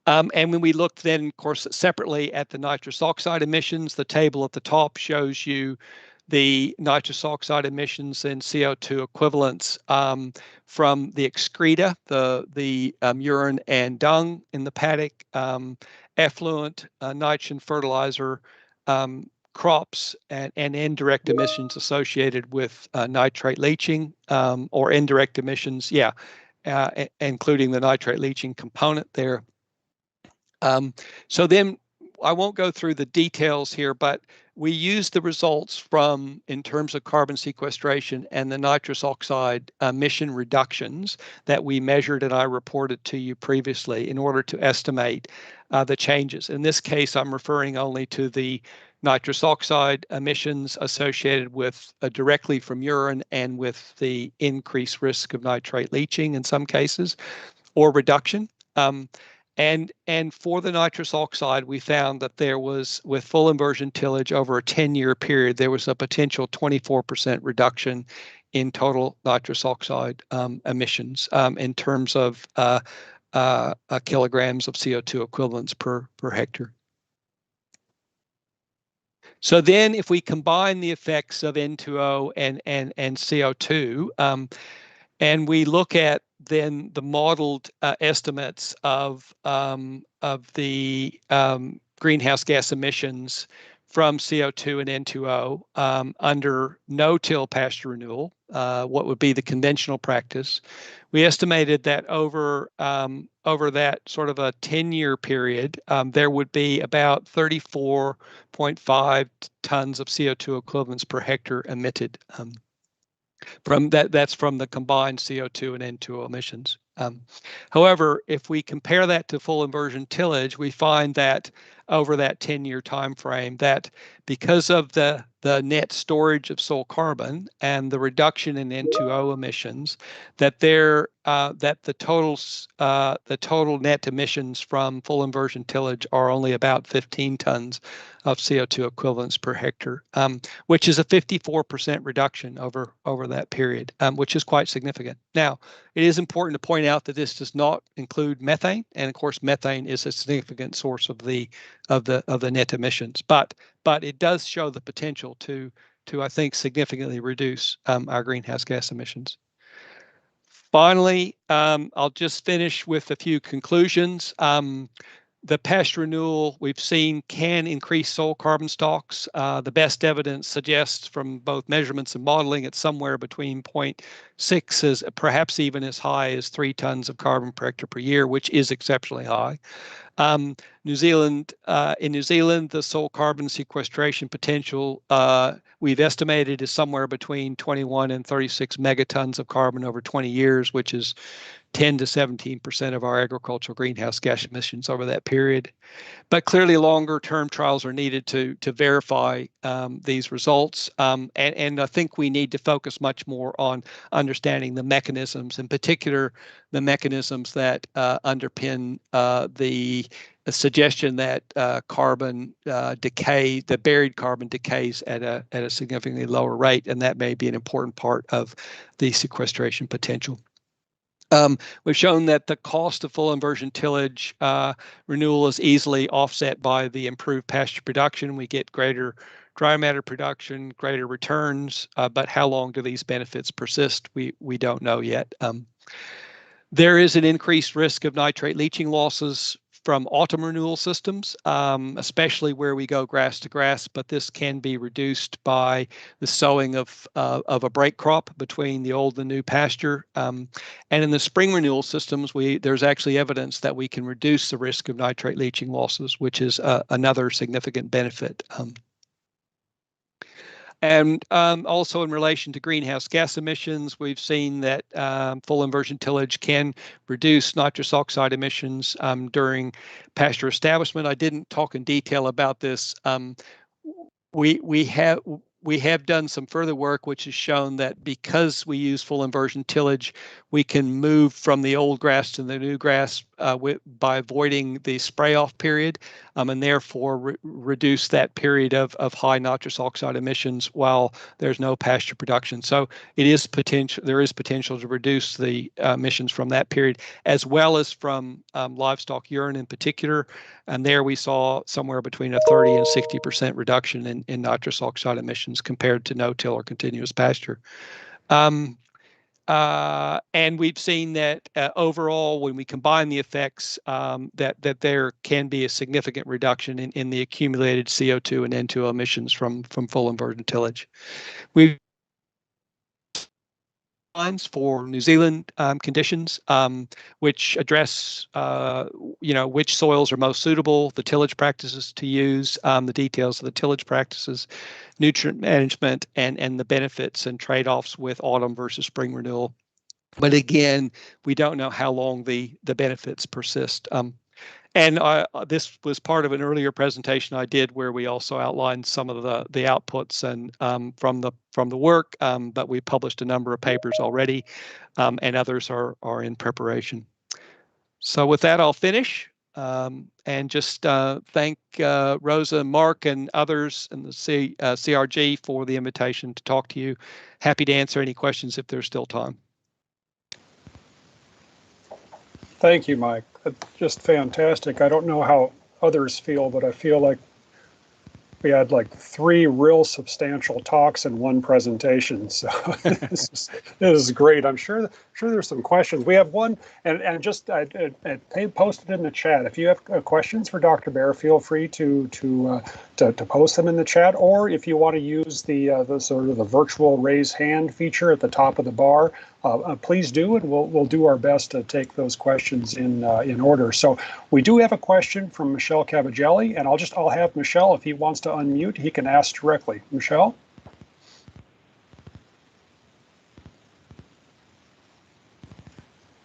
And when we looked then, of course, separately at the nitrous oxide emissions, the table at the top shows you the nitrous oxide emissions and CO2 equivalents from the excreta, the urine and dung in the paddock, effluent, nitrogen fertilizer, crops, and indirect emissions associated with nitrate leaching or indirect emissions, including the nitrate leaching component there. So then I won't go through the details here, but we used the results in terms of carbon sequestration and the nitrous oxide emission reductions that we measured and I reported to you previously in order to estimate the changes. In this case, I'm referring only to the nitrous oxide emissions associated with directly from urine and with the increased risk of nitrate leaching in some cases or reduction. And for the nitrous oxide, we found that there was, with full inversion tillage over a 10-year period, there was a potential 24% reduction in total nitrous oxide emissions in terms of kilograms of CO2 equivalents per hectare. So then if we combine the effects of N2O and CO2, and we look at then the modeled estimates of the greenhouse gas emissions from CO2 and N2O under no-till pasture renewal, what would be the conventional practice. We estimated that over that sort of a 10-year period, there would be about 34.5 tons of CO2 equivalents per hectare emitted. That's from the combined CO2 and N2O emissions. However, if we compare that to full inversion tillage, we find that over that 10-year time frame, that because of the net storage of soil carbon and the reduction in N2O emissions, that the total net emissions from full inversion tillage are only about 15 tons of CO2 equivalents per hectare, which is a 54% reduction over that period, which is quite significant. Now, it is important to point out that this does not include methane, and of course, methane is a significant source of the net emissions. But it does show the potential to I think significantly reduce our greenhouse gas emissions. Finally, I'll just finish with a few conclusions. The pasture renewal we've seen can increase soil carbon stocks. The best evidence suggests from both measurements and modeling it's somewhere between 0.6 as perhaps even as high as 3 tons of carbon per hectare per year, which is exceptionally high. In New Zealand, the soil carbon sequestration potential we've estimated is somewhere between 21 and 36 megatons of carbon over 20 years, which is 10 to 17% of our agricultural greenhouse gas emissions over that period. But clearly longer-term trials are needed to verify these results. And I think we need to focus much more on understanding the mechanisms, in particular, the mechanisms that underpin the suggestion that carbon decay, the buried carbon decays at a significantly lower rate, and that may be an important part of the sequestration potential. We've shown that the cost of full inversion tillage renewal is easily offset by the improved pasture production. We get greater dry matter production, greater returns, but how long do these benefits persist? We don't know yet. There is an increased risk of nitrate leaching losses from autumn renewal systems, especially where we go grass to grass, but this can be reduced by the sowing of a break crop between the old and new pasture. And in the spring renewal systems, there's actually evidence that we can reduce the risk of nitrate leaching losses, which is another significant benefit. And also in relation to greenhouse gas emissions, we've seen that full inversion tillage can reduce nitrous oxide emissions during pasture establishment. I didn't talk in detail about this. We have done some further work which has shown that because we use full inversion tillage, we can move from the old grass to the new grass by avoiding the spray off period, and therefore reduce that period of high nitrous oxide emissions while there's no pasture production. So there is potential to reduce the emissions from that period, as well as from livestock urine in particular. And there we saw somewhere between a 30 and 60% reduction in nitrous oxide emissions compared to no-till or continuous pasture. And we've seen that overall, when we combine the effects, that there can be a significant reduction in the accumulated CO2 and N2O emissions from full inversion tillage. We've for New Zealand conditions, which address, which soils are most suitable, the tillage practices to use, the details of the tillage practices, nutrient management, and the benefits and trade-offs with autumn versus spring renewal. But again, we don't know how long the benefits persist. And this was part of an earlier presentation I did where we also outlined some of the outputs and from the work, but we published a number of papers already, and others are in preparation. So with that, I'll finish and just thank Rosa, Mark, and others in the CRG for the invitation to talk to you. Happy to answer any questions if there's still time. Thank you, Mike. Just fantastic. I don't know how others feel, but I feel like we had like 3 real substantial talks in one presentation. So this is great. I'm sure there's some questions. We have one, and just I posted in the chat. If you have questions for Dr. Beare, feel free to post them in the chat, or if you want to use the sort of the virtual raise hand feature at the top of the bar, please do, and we'll do our best to take those questions in order. So we do have a question from Michelle Cavagelli, and I'll have Michelle, if he wants to unmute, he can ask directly. Michelle?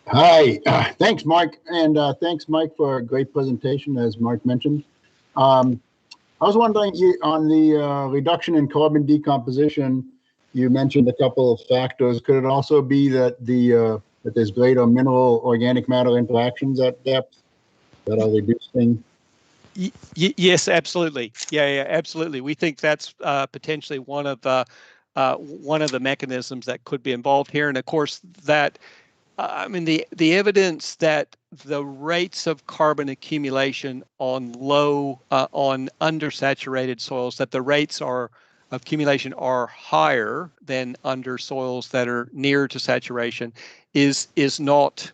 Hi, thanks, Mike, and thanks, Mike, for a great presentation, as Mark mentioned. I was wondering, on the reduction in carbon decomposition, you mentioned a couple of factors. Could it also be that that there's greater mineral organic matter interactions at depth that are reducing? Yes, absolutely. Yeah, absolutely. We think that's potentially one of the mechanisms that could be involved here, and of course that. I mean, the evidence that the rates of carbon accumulation on on undersaturated soils, that the rates of accumulation are higher than under soils that are near to saturation, is not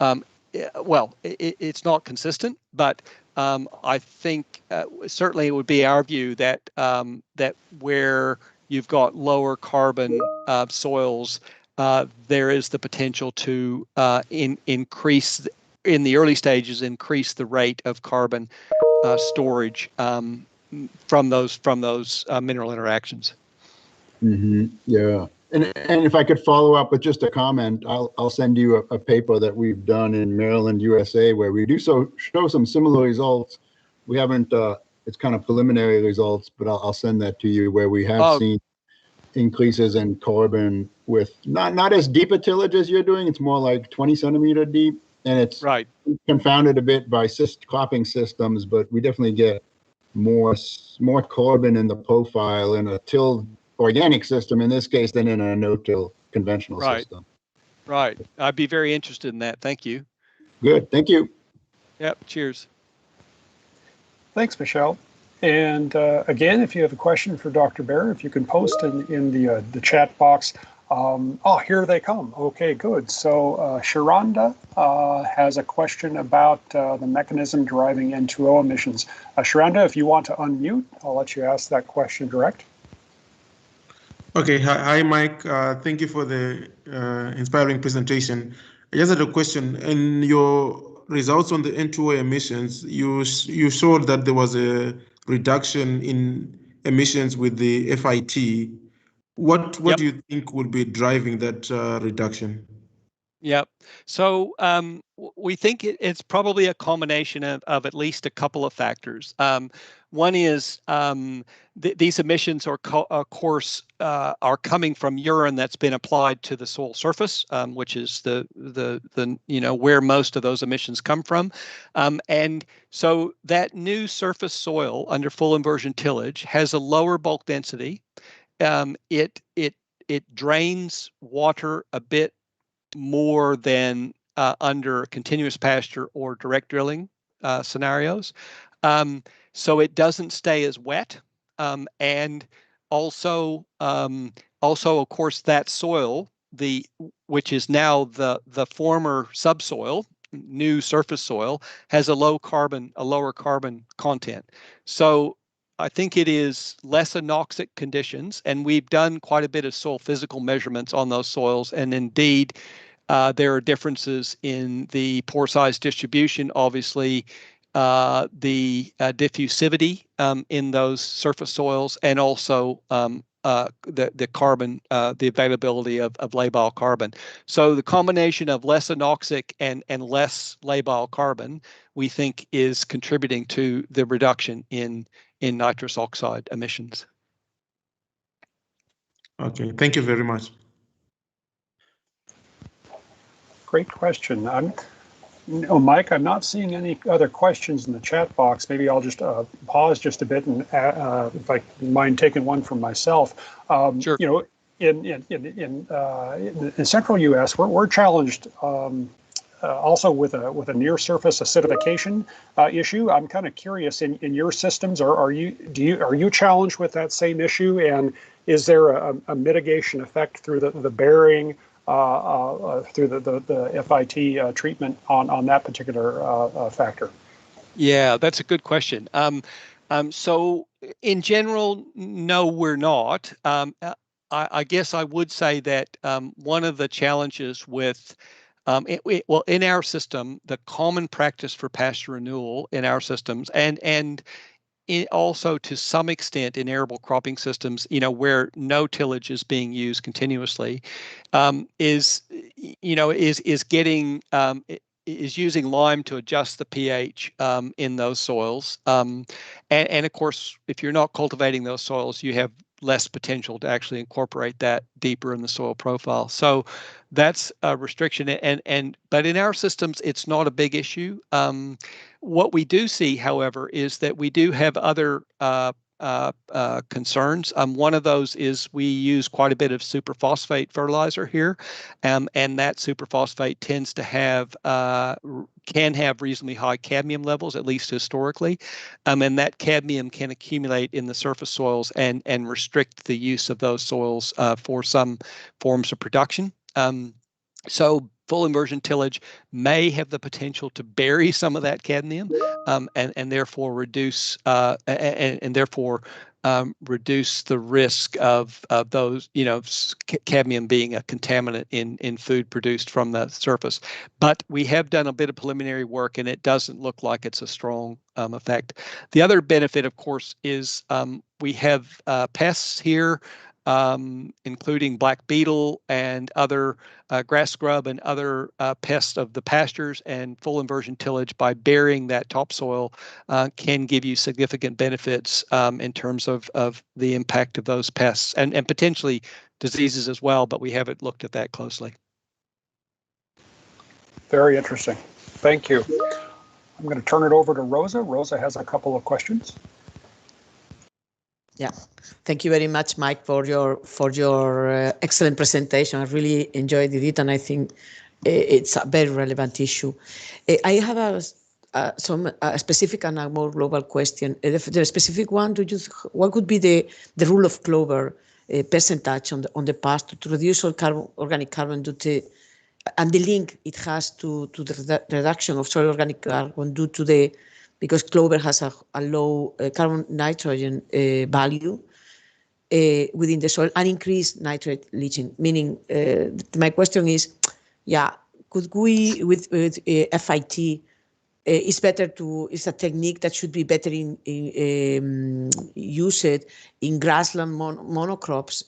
it's not consistent. But I think certainly it would be our view that that where you've got lower carbon soils, there is the potential to increase in the early stages, increase the rate of carbon storage from those mineral interactions. Mm-hmm. Yeah, and if I could follow up with just a comment, I'll send you a paper that we've done in Maryland, USA, where we do show some similar results. We haven't. It's kind of preliminary results, but I'll send that to you, where we have seen increases in carbon with not as deep a tillage as you're doing. It's more like 20 centimeter deep, and it's confounded a bit by cropping systems, but we definitely get more carbon in the profile in a tilled organic system in this case than in a no-till conventional system. Right. I'd be very interested in that. Thank you. Good. Thank you. Yep. Cheers. Thanks, Michelle. And again, if you have a question for Dr. Beare, if you can post in the chat box. Oh, here they come. Okay, good. So Sharonda has a question about the mechanism driving N2O emissions. Sharonda, if you want to unmute, I'll let you ask that question direct. Okay, hi Mike. Thank you for the inspiring presentation. I just had a question. In your results on the N2O emissions, you showed that there was a reduction in emissions with the FIT. What do you think would be driving that reduction? Yep. So we think it's probably a combination of at least a couple of factors. One is these emissions are, of course, are coming from urine that's been applied to the soil surface, which is the where most of those emissions come from, and so that new surface soil under full inversion tillage has a lower bulk density. It drains water a bit more than under continuous pasture or direct drilling scenarios. So it doesn't stay as wet. And also, of course, that soil, which is now the former subsoil, new surface soil, has a lower carbon content. So I think it is less anoxic conditions, and we've done quite a bit of soil physical measurements on those soils, and indeed there are differences in the pore size distribution, obviously the diffusivity in those surface soils, and also the carbon, the availability of labile carbon. So the combination of less anoxic and less labile carbon, we think, is contributing to the reduction in nitrous oxide emissions. Okay, thank you very much. Great question. Mike, I'm not seeing any other questions in the chat box. Maybe I'll just pause just a bit, and if I mind taking one from myself. Sure. You know, in central U.S., we're challenged also with a near surface acidification issue. I'm kind of curious, in your systems, are you challenged with that same issue, and is there a mitigation effect through the bearing, through the FIT treatment on that particular factor? Yeah, that's a good question. So in general, no, we're not. I guess I would say that one of the challenges with in our system, the common practice for pasture renewal in our systems, and also to some extent in arable cropping systems, where no tillage is being used continuously, is using lime to adjust the pH in those soils. And of course, if you're not cultivating those soils, you have less potential to actually incorporate that deeper in the soil profile. So that's a restriction. But in our systems, it's not a big issue. What we do see, however, is that we do have other concerns. One of those is we use quite a bit of superphosphate fertilizer here, and that superphosphate tends to can have reasonably high cadmium levels, at least historically, and that cadmium can accumulate in the surface soils and restrict the use of those soils for some forms of production. So full inversion tillage may have the potential to bury some of that cadmium, and therefore reduce reduce the risk of those, cadmium being a contaminant in food produced from the surface. But we have done a bit of preliminary work, and it doesn't look like it's a strong effect. The other benefit, of course, is we have pests here, including black beetle and other grass scrub and other pests of the pastures, and full inversion tillage, by burying that topsoil, can give you significant benefits in terms of the impact of those pests and potentially diseases as well, but we haven't looked at that closely. Very interesting. Thank you. I'm going to turn it over to Rosa. Rosa has a couple of questions. Yeah, thank you very much, Mike, for your excellent presentation. I really enjoyed it, and I think it's a very relevant issue. I have some specific and a more global question. The specific one, what would be the rule of clover percentage on the pasture to reduce all organic carbon due to, and the link it has to the reduction of soil organic carbon due to because clover has a low carbon nitrogen value within the soil and increased nitrate leaching. Meaning, my question is, could we with FIT? It's a technique that should be better used in grassland monocrops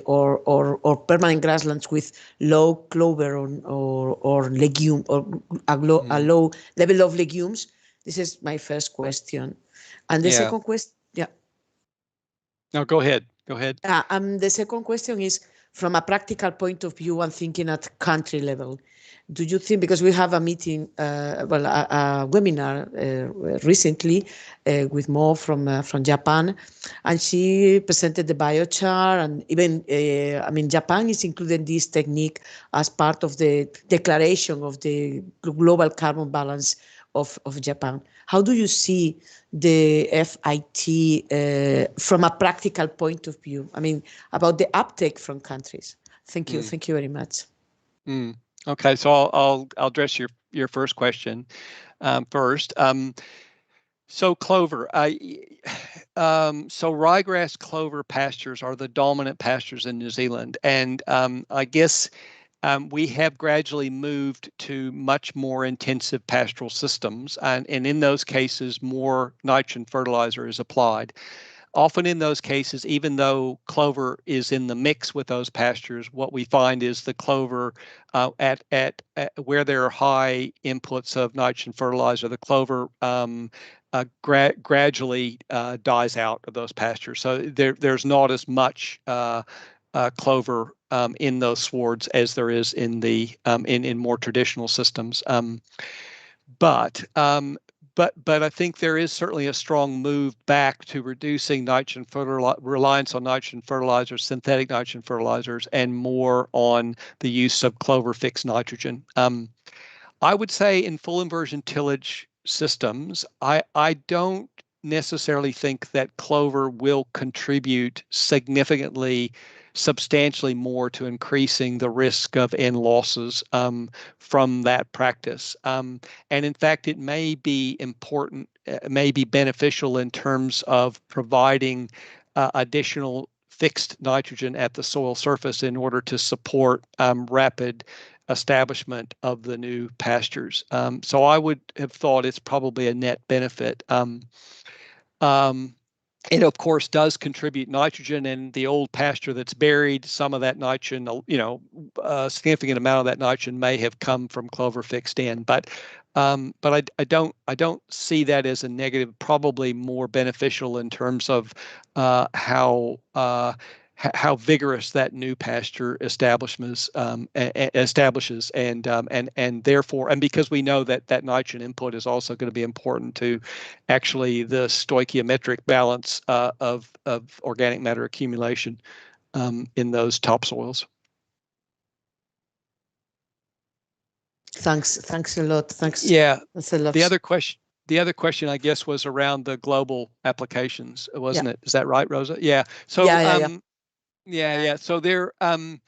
or permanent grasslands with low clover or legume or a low level of legumes. This is my first question. And the second question, No, go ahead. The second question is, from a practical point of view and thinking at country level, do you think, because we have a meeting, a webinar recently with Mo from Japan, and she presented the biochar, and even, Japan is including this technique as part of the declaration of the global carbon balance of Japan. How do you see the FIT from a practical point of view? About the uptake from countries. Thank you. Thank you very much. Okay, so I'll address your first question first. So clover, so ryegrass clover pastures are the dominant pastures in New Zealand, and I guess we have gradually moved to much more intensive pastoral systems, and in those cases, more nitrogen fertilizer is applied. Often in those cases, even though clover is in the mix with those pastures, what we find is the clover at where there are high inputs of nitrogen fertilizer, the clover gradually dies out of those pastures. So there's not as much clover in those swards as there is in the in more traditional systems. But I think there is certainly a strong move back to reducing reliance on nitrogen fertilizers, synthetic nitrogen fertilizers, and more on the use of clover fixed nitrogen. I would say in full inversion tillage systems, I don't necessarily think that clover will contribute substantially more to increasing the risk of N losses from that practice. And in fact, it may be important, may be beneficial in terms of providing additional fixed nitrogen at the soil surface in order to support rapid establishment of the new pastures. So I would have thought it's probably a net benefit. It, of course, does contribute nitrogen, and the old pasture that's buried, some of that nitrogen, a significant amount of that nitrogen may have come from clover fixed in. But I don't see that as a negative. Probably more beneficial in terms of how vigorous that new pasture establishes, and therefore, and because we know that nitrogen input is also going to be important to actually the stoichiometric balance of organic matter accumulation in those topsoils. Thanks a lot. Thanks. Yeah. That's a lot. The other question, I guess, was around the global applications, wasn't it? Is that right, Rosa? Yeah. So yeah. So there, I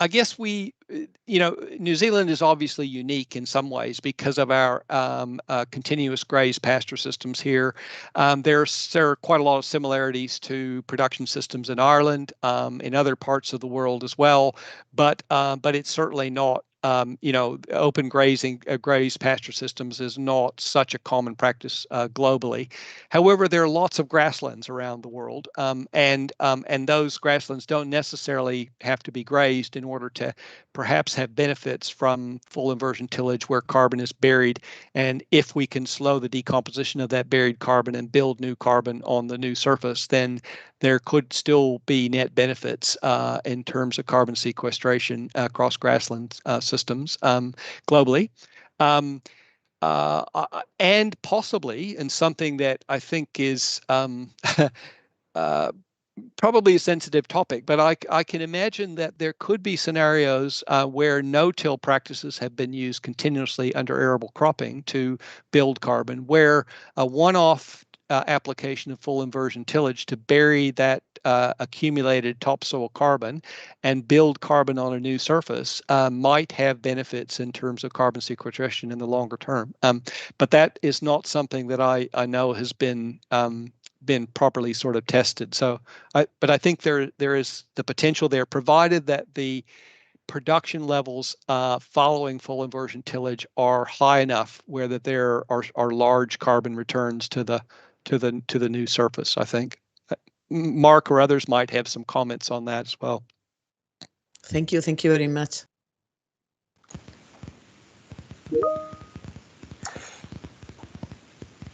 guess New Zealand is obviously unique in some ways because of our continuous graze pasture systems here. There are quite a lot of similarities to production systems in Ireland, in other parts of the world as well, but it's certainly not. Open graze pasture systems is not such a common practice globally. However, there are lots of grasslands around the world, and those grasslands don't necessarily have to be grazed in order to perhaps have benefits from full inversion tillage where carbon is buried. And if we can slow the decomposition of that buried carbon and build new carbon on the new surface, then there could still be net benefits in terms of carbon sequestration across grassland systems globally. And possibly, and something that I think is probably a sensitive topic, but I can imagine that there could be scenarios where no-till practices have been used continuously under arable cropping to build carbon, where a one-off application of full inversion tillage to bury that accumulated topsoil carbon and build carbon on a new surface might have benefits in terms of carbon sequestration in the longer term. But that is not something that I know has been properly sort of tested. So, but I think there is the potential there, provided that the production levels following full inversion tillage are high enough where that there are large carbon returns to the new surface. I think Mark or others might have some comments on that as well. Thank you very much.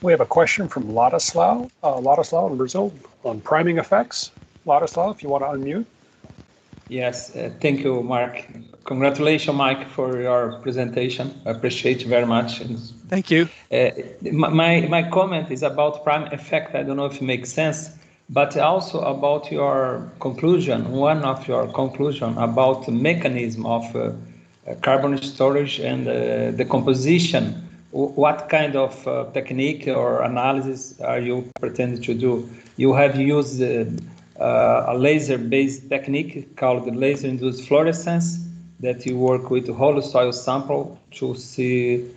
We have a question from Ladislao in Brazil on priming effects. Ladislao, if you want to unmute. Yes, thank you, Mark. Congratulations, Mike, for your presentation. I appreciate it very much. Thank you. My comment is about prime effect. I don't know if it makes sense, but also about your conclusion, one of your conclusion about the mechanism of carbon storage and the composition. What kind of technique or analysis are you pretending to do? You have used a laser-based technique called laser-induced fluorescence that you work with whole soil sample to see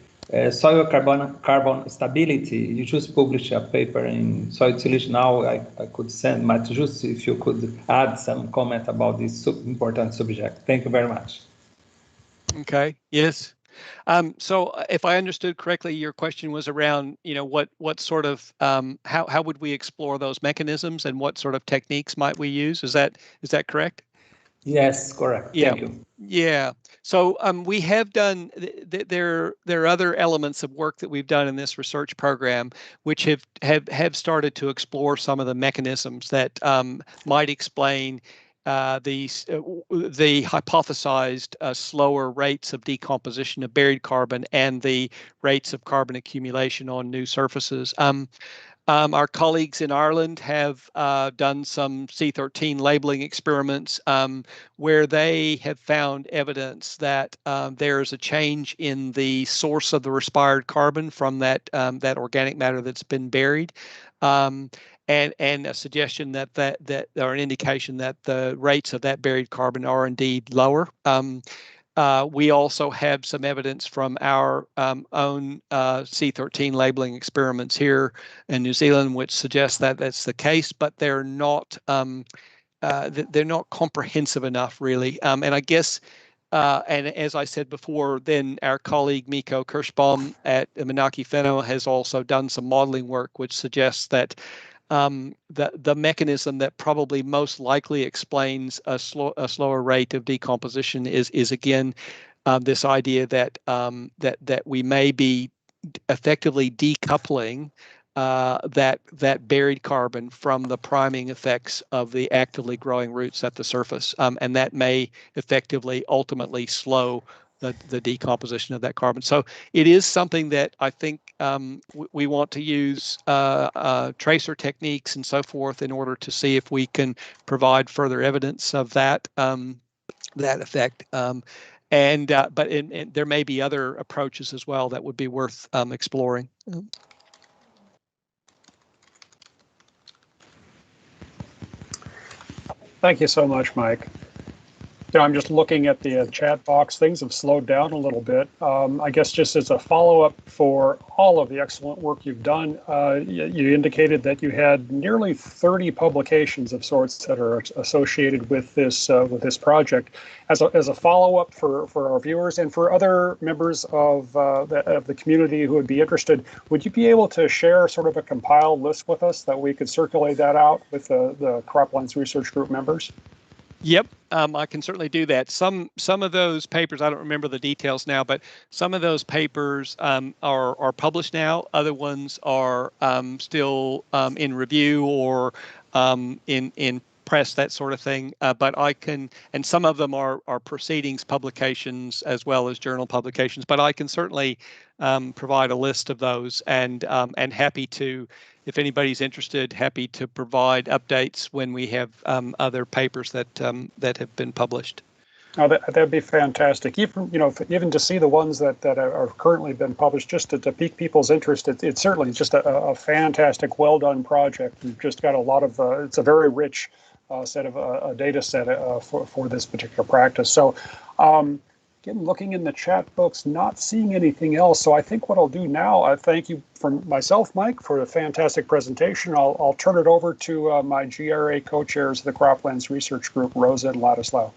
soil carbon stability. You just published a paper in Soil Tillage now. I could send, but just if you could add some comment about this important subject. Thank you very much. Okay. Yes. So if I understood correctly, your question was around, what sort of, how would we explore those mechanisms and what sort of techniques might we use? Is that correct? Yes, correct. Yeah. Thank you. Yeah. So we have done, there are other elements of work that we've done in this research program, which have started to explore some of the mechanisms that might explain the hypothesized slower rates of decomposition of buried carbon and the rates of carbon accumulation on new surfaces. Our colleagues in Ireland have done some C13 labeling experiments where they have found evidence that there's a change in the source of the respired carbon from that organic matter that's been buried. And a suggestion that or an indication that the rates of that buried carbon are indeed lower. We also have some evidence from our own C13 labeling experiments here in New Zealand, which suggests that that's the case, but they're not comprehensive enough, really. And I guess, and as I said before, then our colleague Mikko Kirschbaum at Manaki Fenno has also done some modeling work, which suggests that the mechanism that probably most likely explains a slower rate of decomposition is again this idea that that we may be effectively decoupling that buried carbon from the priming effects of the actively growing roots at the surface, and that may effectively ultimately slow the decomposition of that carbon. So it is something that I think we want to use tracer techniques and so forth in order to see if we can provide further evidence of that that effect. But there may be other approaches as well that would be worth exploring. Thank you so much, Mike. I'm just looking at the chat box. Things have slowed down a little bit. I guess just as a follow-up for all of the excellent work you've done, you indicated that you had nearly 30 publications of sorts that are associated with this project. As a follow-up for our viewers and for other members of the community who would be interested, would you be able to share sort of a compiled list with us that we could circulate that out with the Croplands Research Group members? Yep, I can certainly do that. Some of those papers, I don't remember the details now, but some of those papers are published now. Other ones are still in review or in press, that sort of thing. But I can, and some of them are proceedings publications as well as journal publications. But I can certainly provide a list of those, and happy to, if anybody's interested, happy to provide updates when we have other papers that have been published. Oh, that'd be fantastic. Even even to see the ones that are currently been published, just to pique people's interest, it's certainly just a fantastic, well done project. We've just got a lot of it's a very rich set of a data set for this particular practice. So, again, looking in the chat books, not seeing anything else. So I think what I'll do now, I thank you from myself, Mike, for a fantastic presentation. I'll turn it over to my GRA co-chairs of the Croplands Research Group, Rosa and Ladislao.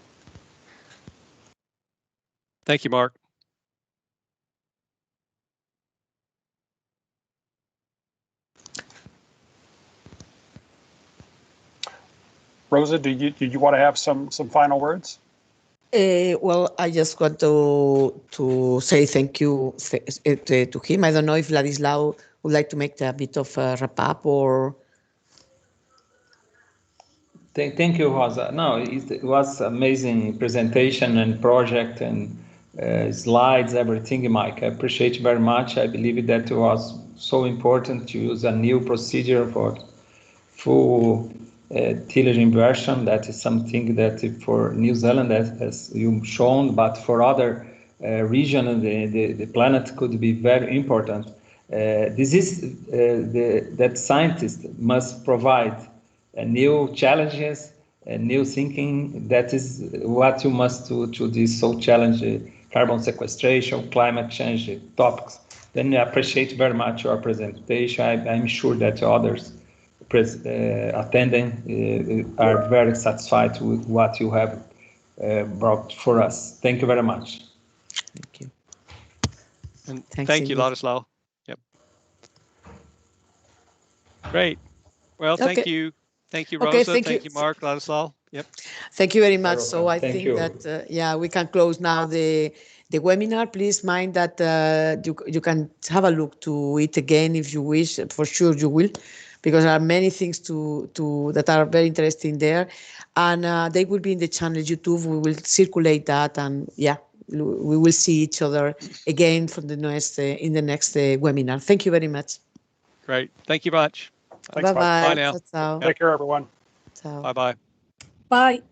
Thank you, Mark. Rosa, did you want to have some final words? Well, I just want to say thank you to him. I don't know if Ladislao would like to make a bit of a wrap up or. Thank you, Rosa. No, it was amazing presentation and project and slides, everything, Mike. I appreciate very much. I believe that it was so important to use a new procedure for full tillage inversion. That is something that for New Zealand, as you've shown, but for other regions, the planet could be very important. This is that scientists must provide new challenges and new thinking. That is what you must do to this so challenging carbon sequestration, climate change topics. Then I appreciate very much your presentation. I'm sure that others attending are very satisfied with what you have brought for us. Thank you very much. Thank you. And Thanks, thank you, Ingrid. Ladislao. Yep. Great. Well, thank you. Thank you, Rosa. Okay, thank you, Mark, Ladislao. Yep. Thank you very much. So I Thank think you. that, yeah, we can close now the webinar. Please mind that you can have a look to it again if you wish. For sure you will, because there are many things that are very interesting there. And they will be in the channel YouTube. We will circulate that, and yeah, we will see each other again from the next in the next webinar. Thank you very much. Great. Thank you much. Thanks, Mike. Bye-bye. Bye now. Ciao. Take care, everyone. Ciao. Bye-bye. Bye.